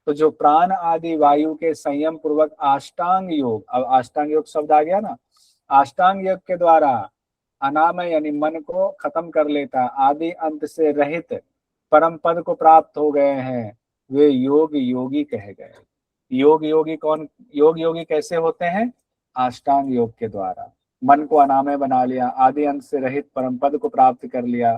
तो जो प्राण आदि वायु के संयम पूर्वक अष्टांग योग, अब अष्टांग योग शब्द आ गया ना, अष्टांग योग के द्वारा अनामय यानी मन को खत्म कर लेता, आदि अंत से रहित परम पद को प्राप्त हो गए हैं, वे योग योगी कहे गए। योग योगी कैसे होते हैं? अष्टांग योग के द्वारा मन को अनामय बना लिया, आदि अंत से रहित परम पद को प्राप्त कर लिया,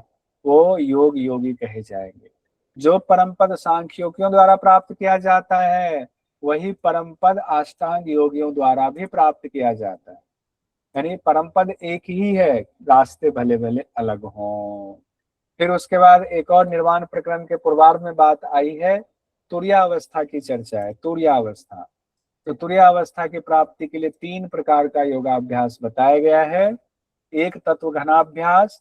वो योग योगी कहे जाएंगे। जो परम पद सांख्य योगियों द्वारा प्राप्त किया जाता है, वही परम पद अष्टांग योगियों द्वारा भी प्राप्त किया जाता है। यानी परम पद एक ही है, रास्ते भले भले अलग हों। फिर उसके बाद एक और निर्वाण प्रकरण के पूर्वार्ध में बात आई है, तुर्यावस्था की चर्चा है। तुर्यावस्था, तो तुर्यावस्था की प्राप्ति के लिए 3 प्रकार का योगाभ्यास बताया गया है। एक तत्व घनाभ्यास,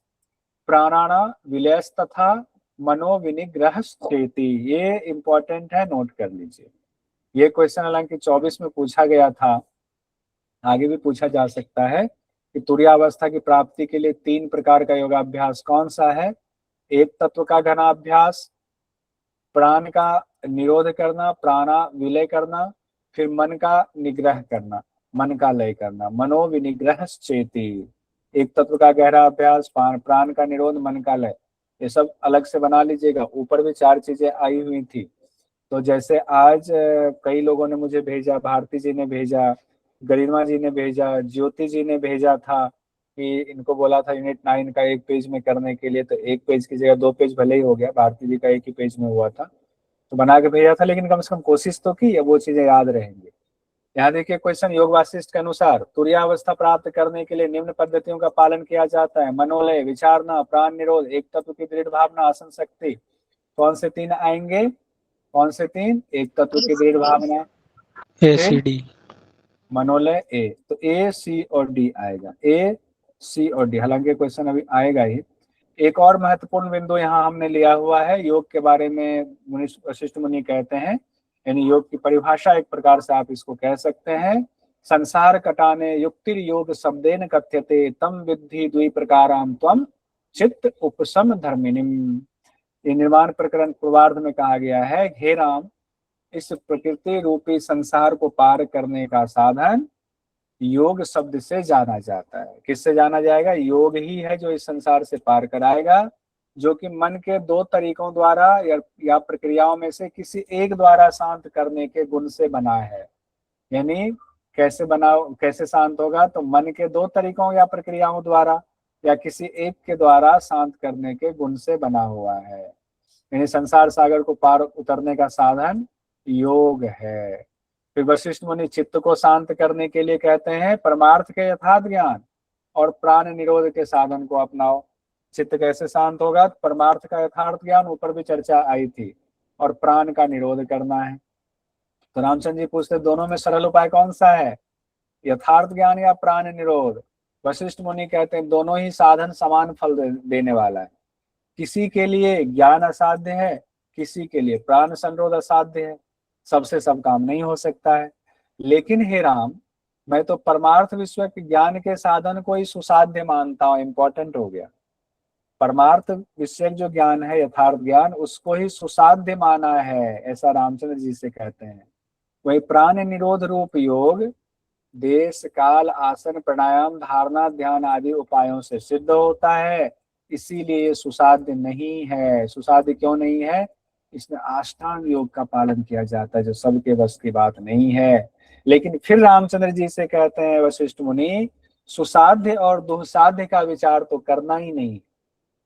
प्राणाना विलयस तथा मनोविनिग्रह स्थिति। ये इंपॉर्टेंट है, नोट कर लीजिए। ये क्वेश्चन हालांकि 24 में पूछा गया था, आगे भी पूछा जा सकता है कि तुर्यावस्था की प्राप्ति के लिए 3 प्रकार का योगाभ्यास कौन सा है। एक तत्व का घनाभ्यास, प्राण का निरोध करना, प्राणा विलय करना, फिर मन का निग्रह करना, मन का लय करना, मनोविनिग्रह चेति। एक तत्व का गहरा अभ्यास, प्राण का निरोध, मन का लय, ये सब अलग से बना लीजिएगा। ऊपर भी 4 चीजें आई हुई थी। तो जैसे आज कई लोगों ने मुझे भेजा, भारती जी ने भेजा, गरिमा जी ने भेजा, ज्योति जी ने भेजा था कि इनको बोला था यूनिट 9 का 1 पेज में करने के लिए, तो 1 पेज की जगह 2 पेज भले ही हो गया, भारती जी का 1 ही पेज में हुआ था, तो बना के भेजा था, लेकिन कम से कम कोशिश तो की, अब वो चीजें याद रहेंगी। यहाँ देखिए क्वेश्चन, योग वासिष्ठ के अनुसार तुरीयावस्था प्राप्त करने के लिए निम्न पद्धतियों का पालन किया जाता है: मनोलय, विचारना, प्राण निरोध, एक तत्व की दृढ़ भावना, आसन शक्ति। कौन से 3 आएंगे? कौन से 3? एक तत्व की दृढ़ भावना, ए सी डी, मनोलय, ए, तो ए, सी और डी आएगा, ए, सी और डी। हालांकि क्वेश्चन अभी आएगा ही। एक और महत्वपूर्ण बिंदु यहाँ हमने लिया हुआ है, योग के बारे में वशिष्ठ मुनि कहते हैं, यानी योग की परिभाषा एक प्रकार से आप इसको कह सकते हैं, संसार कटाने युक्तिर योग शब्देन कथ्यते तम विद्धि द्वि प्रकाराम त्वम चित्त उपशम धर्मिणीम। ये निर्माण प्रकरण पूर्वार्ध में कहा गया है, हे राम, इस प्रकृति रूपी संसार को पार करने का साधन योग शब्द से जाना जाता है। किससे जाना जाएगा? योग ही है जो इस संसार से पार कराएगा, जो कि मन के 2 तरीकों द्वारा या प्रक्रियाओं में से किसी एक द्वारा शांत करने के गुण से बना है। यानी कैसे शांत होगा? तो मन के 2 तरीकों या प्रक्रियाओं द्वारा या किसी एक के द्वारा शांत करने के गुण से बना हुआ है। यानी संसार सागर को पार उतरने का साधन योग है। फिर वशिष्ठ मुनि चित्त को शांत करने के लिए कहते हैं, परमार्थ के यथार्थ ज्ञान और प्राण निरोध के साधन को अपनाओ। चित्त कैसे शांत होगा? परमार्थ का यथार्थ ज्ञान, ऊपर भी चर्चा आई थी, और प्राण का निरोध करना है। तो रामचंद्र जी पूछते, दोनों में सरल उपाय कौन सा है, यथार्थ ज्ञान या प्राण निरोध? वशिष्ठ मुनि कहते हैं दोनों ही साधन समान फल देने वाला है। किसी के लिए ज्ञान असाध्य है, किसी के लिए प्राण संरोध असाध्य है। सबसे सब काम नहीं हो सकता है, लेकिन हे राम, मैं तो परमार्थ विश्व के ज्ञान के साधन को ही सुसाध्य मानता हूं। इंपॉर्टेंट हो गया, परमार्थ विषय जो ज्ञान है, यथार्थ ज्ञान, उसको ही सुसाध्य माना है, ऐसा रामचंद्र जी से कहते हैं। वही प्राण निरोध रूप योग देश काल आसन प्राणायाम धारणा ध्यान आदि उपायों से सिद्ध होता है, इसीलिए सुसाध्य नहीं है। सुसाध्य क्यों नहीं है? इसमें अष्टांग योग का पालन किया जाता है, जो सबके बस की बात नहीं है। लेकिन फिर रामचंद्र जी से कहते हैं वशिष्ठ मुनि, सुसाध्य और दुःसाध्य का विचार तो करना ही नहीं,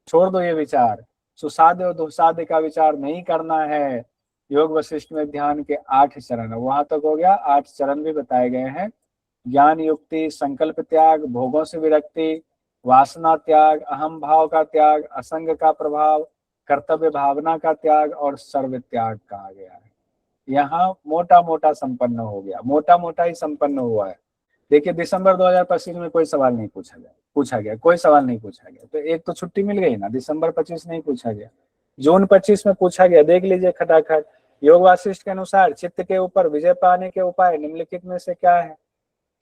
छोड़ दो ये विचार। सुसाध्य और दुःसाध्य का विचार नहीं करना है। योग वशिष्ठ में ध्यान के 8 चरण, वहां तक हो गया। 8 चरण भी बताए गए हैं: ज्ञान युक्ति, संकल्प त्याग, भोगों से विरक्ति, वासना त्याग, अहम भाव का त्याग, असंग का प्रभाव, कर्तव्य भावना का त्याग और सर्व त्याग कहा गया है। यहाँ मोटा मोटा संपन्न हो गया, मोटा मोटा ही संपन्न हुआ है। देखिए दिसंबर 2025 में कोई सवाल नहीं पूछा गया, कोई सवाल नहीं पूछा गया, तो एक तो छुट्टी मिल गई ना। दिसंबर 25 नहीं पूछा गया, जून 25 में पूछा गया, देख लीजिए खटाखट। योग वासिष्ठ के अनुसार चित्त के ऊपर विजय पाने के उपाय निम्नलिखित में से क्या है?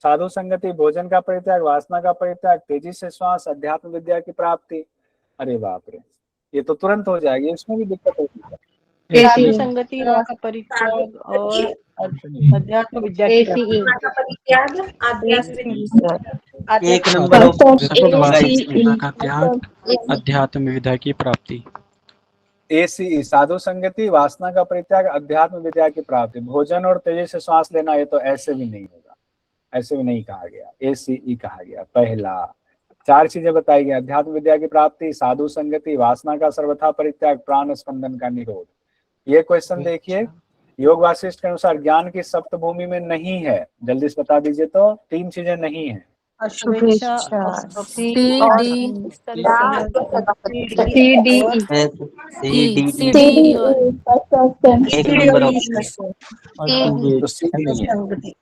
साधु संगति, भोजन का परित्याग, वासना का परित्याग, तेजी से श्वास, अध्यात्म विद्या की प्राप्ति। अरे बाप रे, ये तो तुरंत हो जाएगी, इसमें भी दिक्कत होती है। साधु संगति का परित्याग और अध्यात्म विद्या की एक नंबर का त्याग, अध्यात्म विद्या की प्राप्ति। ACE साधु संगति, वासना का परित्याग, अध्यात्म विद्या की प्राप्ति। भोजन और तेजी से श्वास लेना, ये तो ऐसे भी नहीं होगा, ऐसे भी नहीं कहा गया, ACE कहा गया। पहला 4 चीजें बताई गई: अध्यात्म विद्या की प्राप्ति, साधु संगति, वासना का सर्वथा परित्याग, प्राण स्पंदन का निरोध। ये क्वेश्चन देखिए, योग वासिष्ठ के अनुसार ज्ञान की सप्तभूमि में नहीं है। जल्दी से बता दीजिए तो 3 चीजें नहीं है। शुभेच्छा,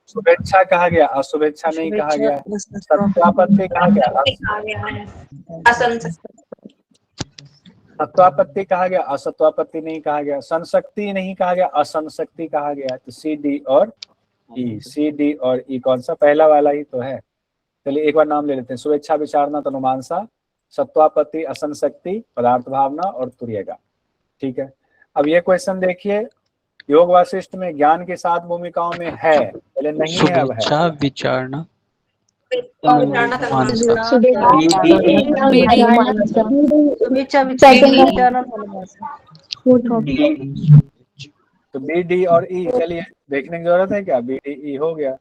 शुभेच्छा कहा गया, अशुभेच्छा नहीं कहा गया। सत्यापत्ति कहा गया, सत्वापत्ति कहा गया, असत्वापत्ति नहीं कहा गया। संशक्ति नहीं कहा गया, असंशक्ति कहा गया। तो C, D और E, C, D और E कौन सा? पहला वाला ही तो है। चलिए एक बार नाम ले लेते हैं: शुभेच्छा, विचारना, तनुमानसा, सत्वापत्ति, असंशक्ति, पदार्थ भावना और तुर्यगा। ठीक है, अब ये क्वेश्चन देखिए, योग वासिष्ठ में ज्ञान की 7 भूमिकाओं में है, पहले नहीं है, अब है। शुभेच्छा, विचारना, तो बी डी और ई, चलिए देखने की जरूरत है क्या, बी डी ई हो गया।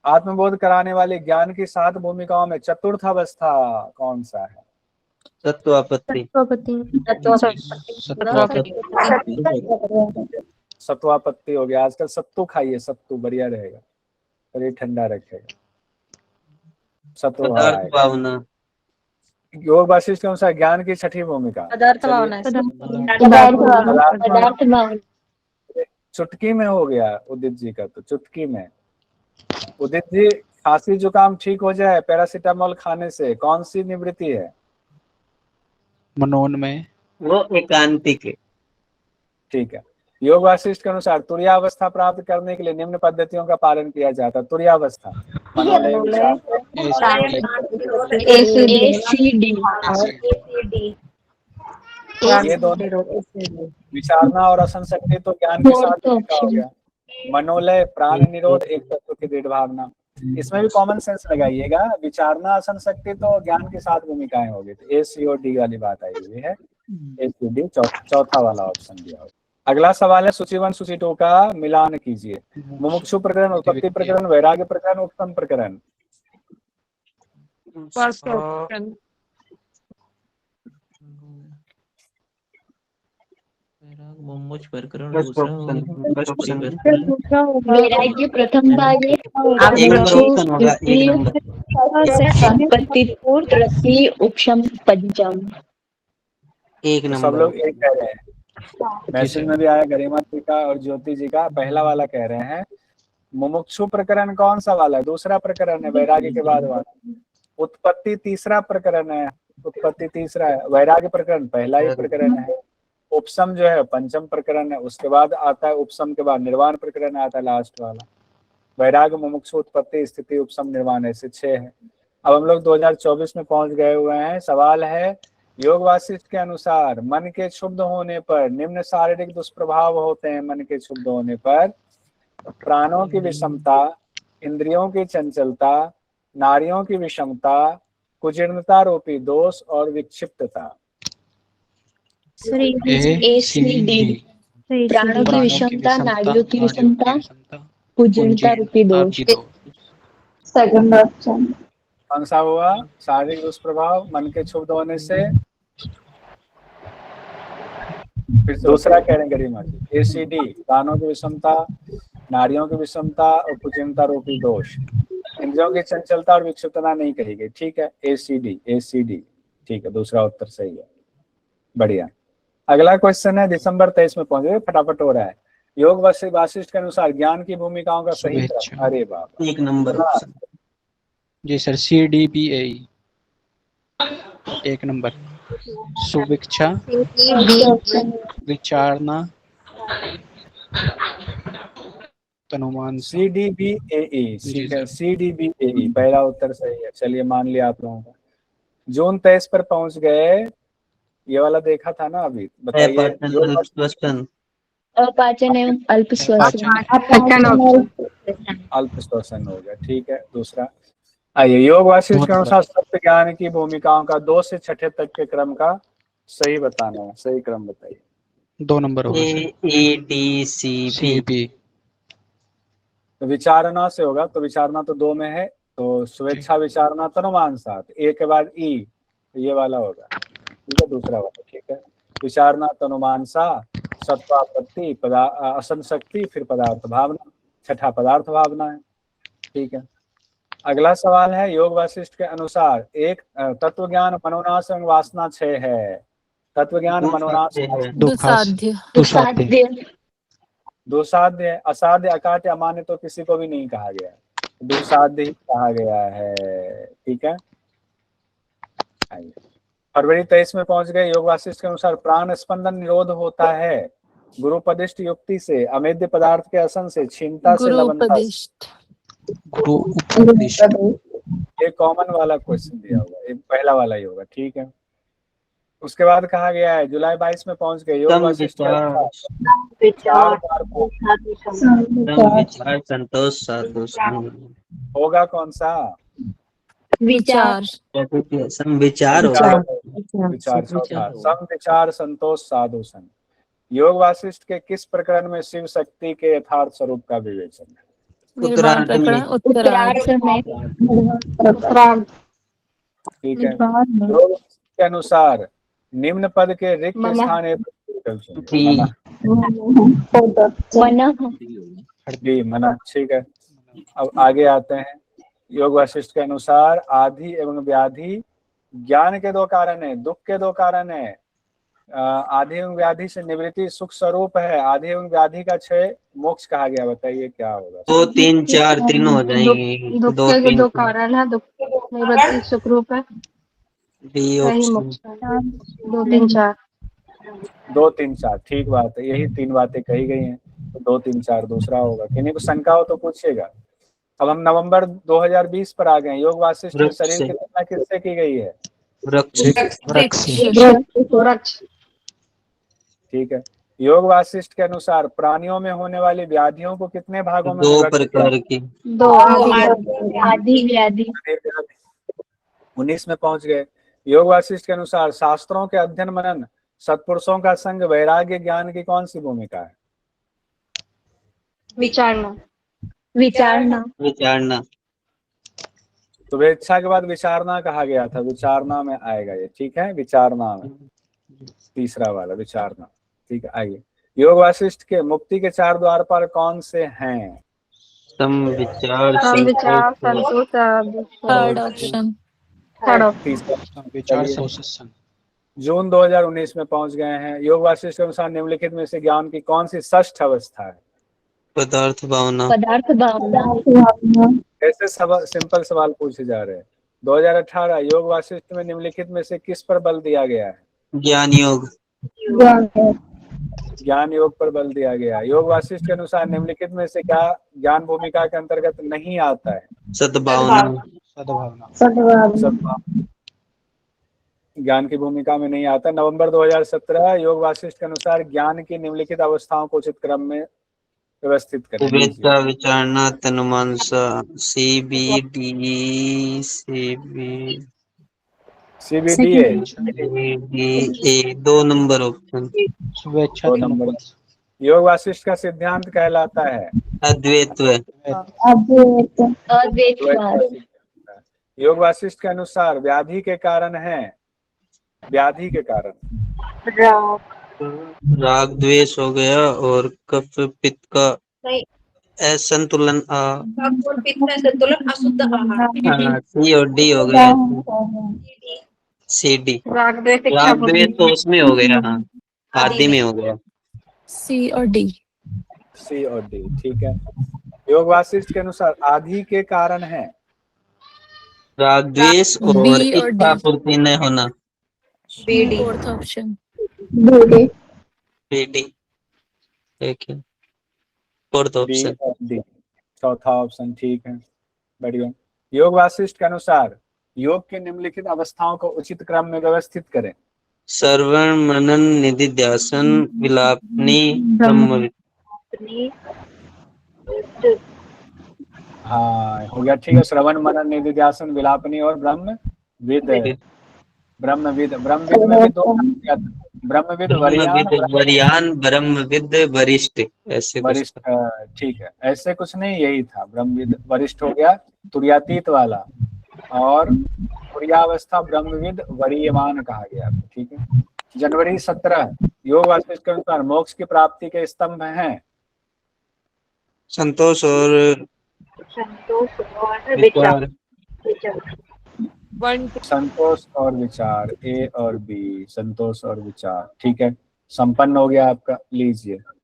आत्मबोध कराने वाले ज्ञान की 7 भूमिकाओं में चतुर्थ अवस्था कौन सा है? सत्वापत्ति। सत्वापत्ति हो गया। आजकल सत्तू खाइए, सत्तू बढ़िया रहेगा, शरीर ठंडा रखेगा। सत्तु पदार्थ भावना। योग वासिष्ठ के अनुसार ज्ञान की 6ठी भूमिका पदार्थ भावना। चुटकी में हो गया उदित जी का, तो चुटकी में। उदित जी, खांसी जुकाम ठीक हो जाए पैरासीटामोल खाने से, कौन सी निवृत्ति है? मनोन्मय। वो एकांतिक है। ठीक है। योग वासिष्ठ के अनुसार तुर्यावस्था प्राप्त करने के लिए निम्न पद्धतियों का पालन किया जाता है। तुर्यावस्था मनोलय, ये दोनों विचारना और असंशक्ति तो ज्ञान के साथ हो गया। मनोलय, प्राण निरोध, एक तत्व की दृढ़ भावना, इसमें भी कॉमन सेंस लगाइएगा। विचारना असंशक्ति तो ज्ञान के साथ भूमिकाएं होगी, तो ए सी और डी वाली बात आई हुई है। ए सी डी चौथा वाला ऑप्शन दिया होगा। अगला सवाल है सूची 1 सूची 2 का मिलान कीजिए। मुमुक्षु प्रकरण, उत्पत्ति प्रकरण, वैराग्य प्रकरण, उपसम प्रकरण। मुमुक्ष प्रकरण, वैराग्य प्रथम भाग है, उपशम पंचम। एक नंबर। सब लोग एक कह रहे हैं। मैसेज में भी आया गरिमा जी का और ज्योति जी का, पहला वाला कह रहे हैं। मुमुक्षु प्रकरण कौन सा वाला है? दूसरा प्रकरण है, वैराग्य के बाद वाला। उत्पत्ति तीसरा प्रकरण है, उत्पत्ति तीसरा है। वैराग्य प्रकरण पहला ही प्रकरण है। उपसम जो है पंचम प्रकरण है, उसके बाद आता है उपसम के बाद निर्वाण प्रकरण आता है, लास्ट वाला। वैराग्य, मुमुक्षु, उत्पत्ति, स्थिति, उपसम, निर्वाण, ऐसे 6 है। अब हम लोग 2024 में पहुंच गए हुए हैं। सवाल है, योग वासिष्ठ के अनुसार मन के क्षुब्ध होने पर निम्न शारीरिक दुष्प्रभाव होते हैं। मन के क्षुब्ध होने पर प्राणों की विषमता, इंद्रियों की चंचलता, नारियों की विषमता, कुजीर्णता रूपी दोष और विक्षिप्तता। प्राणों की विषमता, नाड़ियों की विषमता, कुजीर्णता रूपी दोष। कौन सा हुआ? शारीरिक दुष्प्रभाव मन के क्षुब्ध होने से। फिर दूसरा कह रहे हैं गरिमा जी, एसीडी, प्राणों की विषमता, नाड़ियों की विषमता और कुजीर्णता रूपी दोष। इंद्रियों की चंचलता और विक्षिप्तता नहीं कही गई। ठीक है, एसीडी, एसीडी। ठीक है, दूसरा उत्तर सही है, बढ़िया। अगला क्वेश्चन है, दिसंबर 23 में पहुंचे, फटाफट हो रहा है। योग वासिष्ठ के अनुसार ज्ञान की भूमिकाओं का सही क्रम। अरे बाप, एक नंबर। जी सर, CDPAE 1 नंबर। सुविक्षा, विचारना, तनुमान। CDBAE, ठीक है, CDBAE पहला उत्तर सही है। चलिए मान लिया आप लोगों का। जून 23 पर पहुंच गए। ये वाला देखा था ना अभी, बताइए। अपाचन एवं अल्पश्वसन। अल्पश्वसन हो गया। ठीक है, दूसरा आइए। योग वासिष्ठ के अनुसार सत्य ज्ञान की भूमिकाओं का 2 से 6 तक के क्रम का सही बताना है। सही क्रम बताइए। 2 नंबर होगा। AADCB। तो विचारना से होगा, तो विचारना तो 2 में है, तो स्वेच्छा, विचारना, तनुमान 7। ए के बाद ई, तो ये वाला होगा। ठीक है, दूसरा वाला। ठीक है, विचारना, तनुमान सा, सत्वापत्ति, असंशक्ति, फिर पदार्थ भावना, 6ठा पदार्थ भावना है। ठीक है, अगला सवाल है, योग वासिष्ठ के अनुसार एक तत्व ज्ञान, मनोनाश एवं वासना 6 है। तत्व ज्ञान, मनोनाश, दुसाध्य, असाध्य, अकाट्य, अमान्य तो किसी को भी नहीं कहा गया, दुसाध्य ही कहा गया है। ठीक है, फरवरी 23 में पहुंच गए। योग वासिष्ठ के अनुसार प्राण स्पंदन निरोध होता है गुरुपदिष्ट युक्ति से, अमेद्य पदार्थ के असन से, क्षीणता से, लवणता से। ये कॉमन वाला क्वेश्चन दिया होगा, ये पहला वाला ही होगा। ठीक है, उसके बाद कहा गया है, जुलाई 22 में पहुंच गए। योग वासिष्ठ संतोष, होगा कौन सा? विचार विचार हो गया। विचार चौथा, सम विचार संतोष साधु संग। योग वासिष्ठ के किस प्रकरण में शिव शक्ति के यथार्थ स्वरूप का विवेचन है? उत्तरार्ध में। उत्तरार्ध में। ठीक है। योग के अनुसार निम्न पद के रिक्त मना। स्थान मना। ठीक है। अब आगे आते हैं। योग वासिष्ठ के अनुसार आदि एवं व्याधि ज्ञान के दो कारण है, दुख के दो कारण है। आदि एवं व्याधि से निवृत्ति सुख स्वरूप है, आदि एवं व्याधि का क्षय मोक्ष कहा गया। बताइए क्या होगा? 2 3 4 तीनों हो जाएंगे। दुख के दो कारण है, दुख निवृत्ति सुख रूप है, सही मोक्ष। 2 3 4 2 3 4 ठीक बात है, यही 3 बातें कही गई हैं, तो 2 3 4 दूसरा होगा। किन्हीं को शंका हो तो पूछिएगा। अब हम नवंबर 2020 पर आ गए। योग वासिष्ठ में शरीर की तुलना किससे की गई है? वृक्ष। ठीक है। योग वासिष्ठ के अनुसार प्राणियों में होने वाली व्याधियों को कितने भागों में 2 प्रकार की। 2 आदि व्याधि। 19 में पहुंच गए। योग वासिष्ठ के अनुसार शास्त्रों के अध्ययन मनन, सत्पुरुषों का संग, वैराग्य, ज्ञान की कौन सी भूमिका है? विचारना। शुभेच्छा के बाद विचारना कहा गया था, विचारना में आएगा ये। ठीक है, विचारना में तीसरा वाला विचारना। ठीक है, आइए। योग वासिष्ठ के मुक्ति के 4 द्वारपाल कौन से हैं? सम विचार संतोष। Third option. विचार संग। जून 2019 में पहुंच गए हैं। योग वासिष्ठ के अनुसार निम्नलिखित में से ज्ञान की कौन सी षष्ठ अवस्था है? पदार्थ भावना। ऐसे सिंपल सवाल पूछे जा रहे हैं। 2018 योग वासिष्ठ में निम्नलिखित में से किस पर बल दिया गया है? ज्ञान योग। ज्ञान योग पर बल दिया गया। योग वासिष्ठ के अनुसार निम्नलिखित में से क्या ज्ञान भूमिका के अंतर्गत नहीं आता है? सद्भावना। ज्ञान की भूमिका में नहीं आता। नवंबर 2017 योग वासिष्ठ के अनुसार ज्ञान की निम्नलिखित अवस्थाओं को उचित क्रम में व्यवस्थित करें। शुभेच्छा, विचारना, तनुमानसा, CBD है। 2 नंबर ऑप्शन। शुभेच्छा 2 नंबर। योग वासिष्ठ का सिद्धांत कहलाता है अद्वैत। योग वासिष्ठ के अनुसार व्याधि के कारण है, व्याधि के कारण राग द्वेष हो गया और कफ पित्त का असंतुलन। सी और डी हो गया। CD। राग द्वेष तो उसमें हो गया। हाँ, आदि में हो गया। C और D। ठीक है। योग वासिष्ठ के अनुसार आदि के कारण है राग द्वेष और इच्छा पूर्ति न होना। Fourth option. BD। ठीक है, फोर्थ ऑप्शन। D चौथा ऑप्शन। ठीक है, बढ़िया। योग वासिष्ठ के अनुसार योग के निम्नलिखित अवस्थाओं को उचित क्रम में व्यवस्थित करें। श्रवण मनन निधिध्यासन विलापनी ब्रह्म। हाँ, हो गया। ठीक है। श्रवण मनन निधिध्यासन विलापनी और ब्रह्मविद में भी 2 ब्रह्मविद वरियान ब्रह्मविद वरिष्ठ। ऐसे वरिष्ठ। ठीक है, ऐसे कुछ नहीं, यही था। ब्रह्मविद वरिष्ठ हो गया, तुर्यातीत वाला, और तुर्यावस्था ब्रह्मविद वरीयमान कहा गया। ठीक है। जनवरी 17 योग वासिष्ठ के अनुसार मोक्ष की प्राप्ति के स्तंभ हैं संतोष और विचार। संतोष और विचार, A और B, संतोष और विचार। ठीक है, संपन्न हो गया आपका। लीजिए।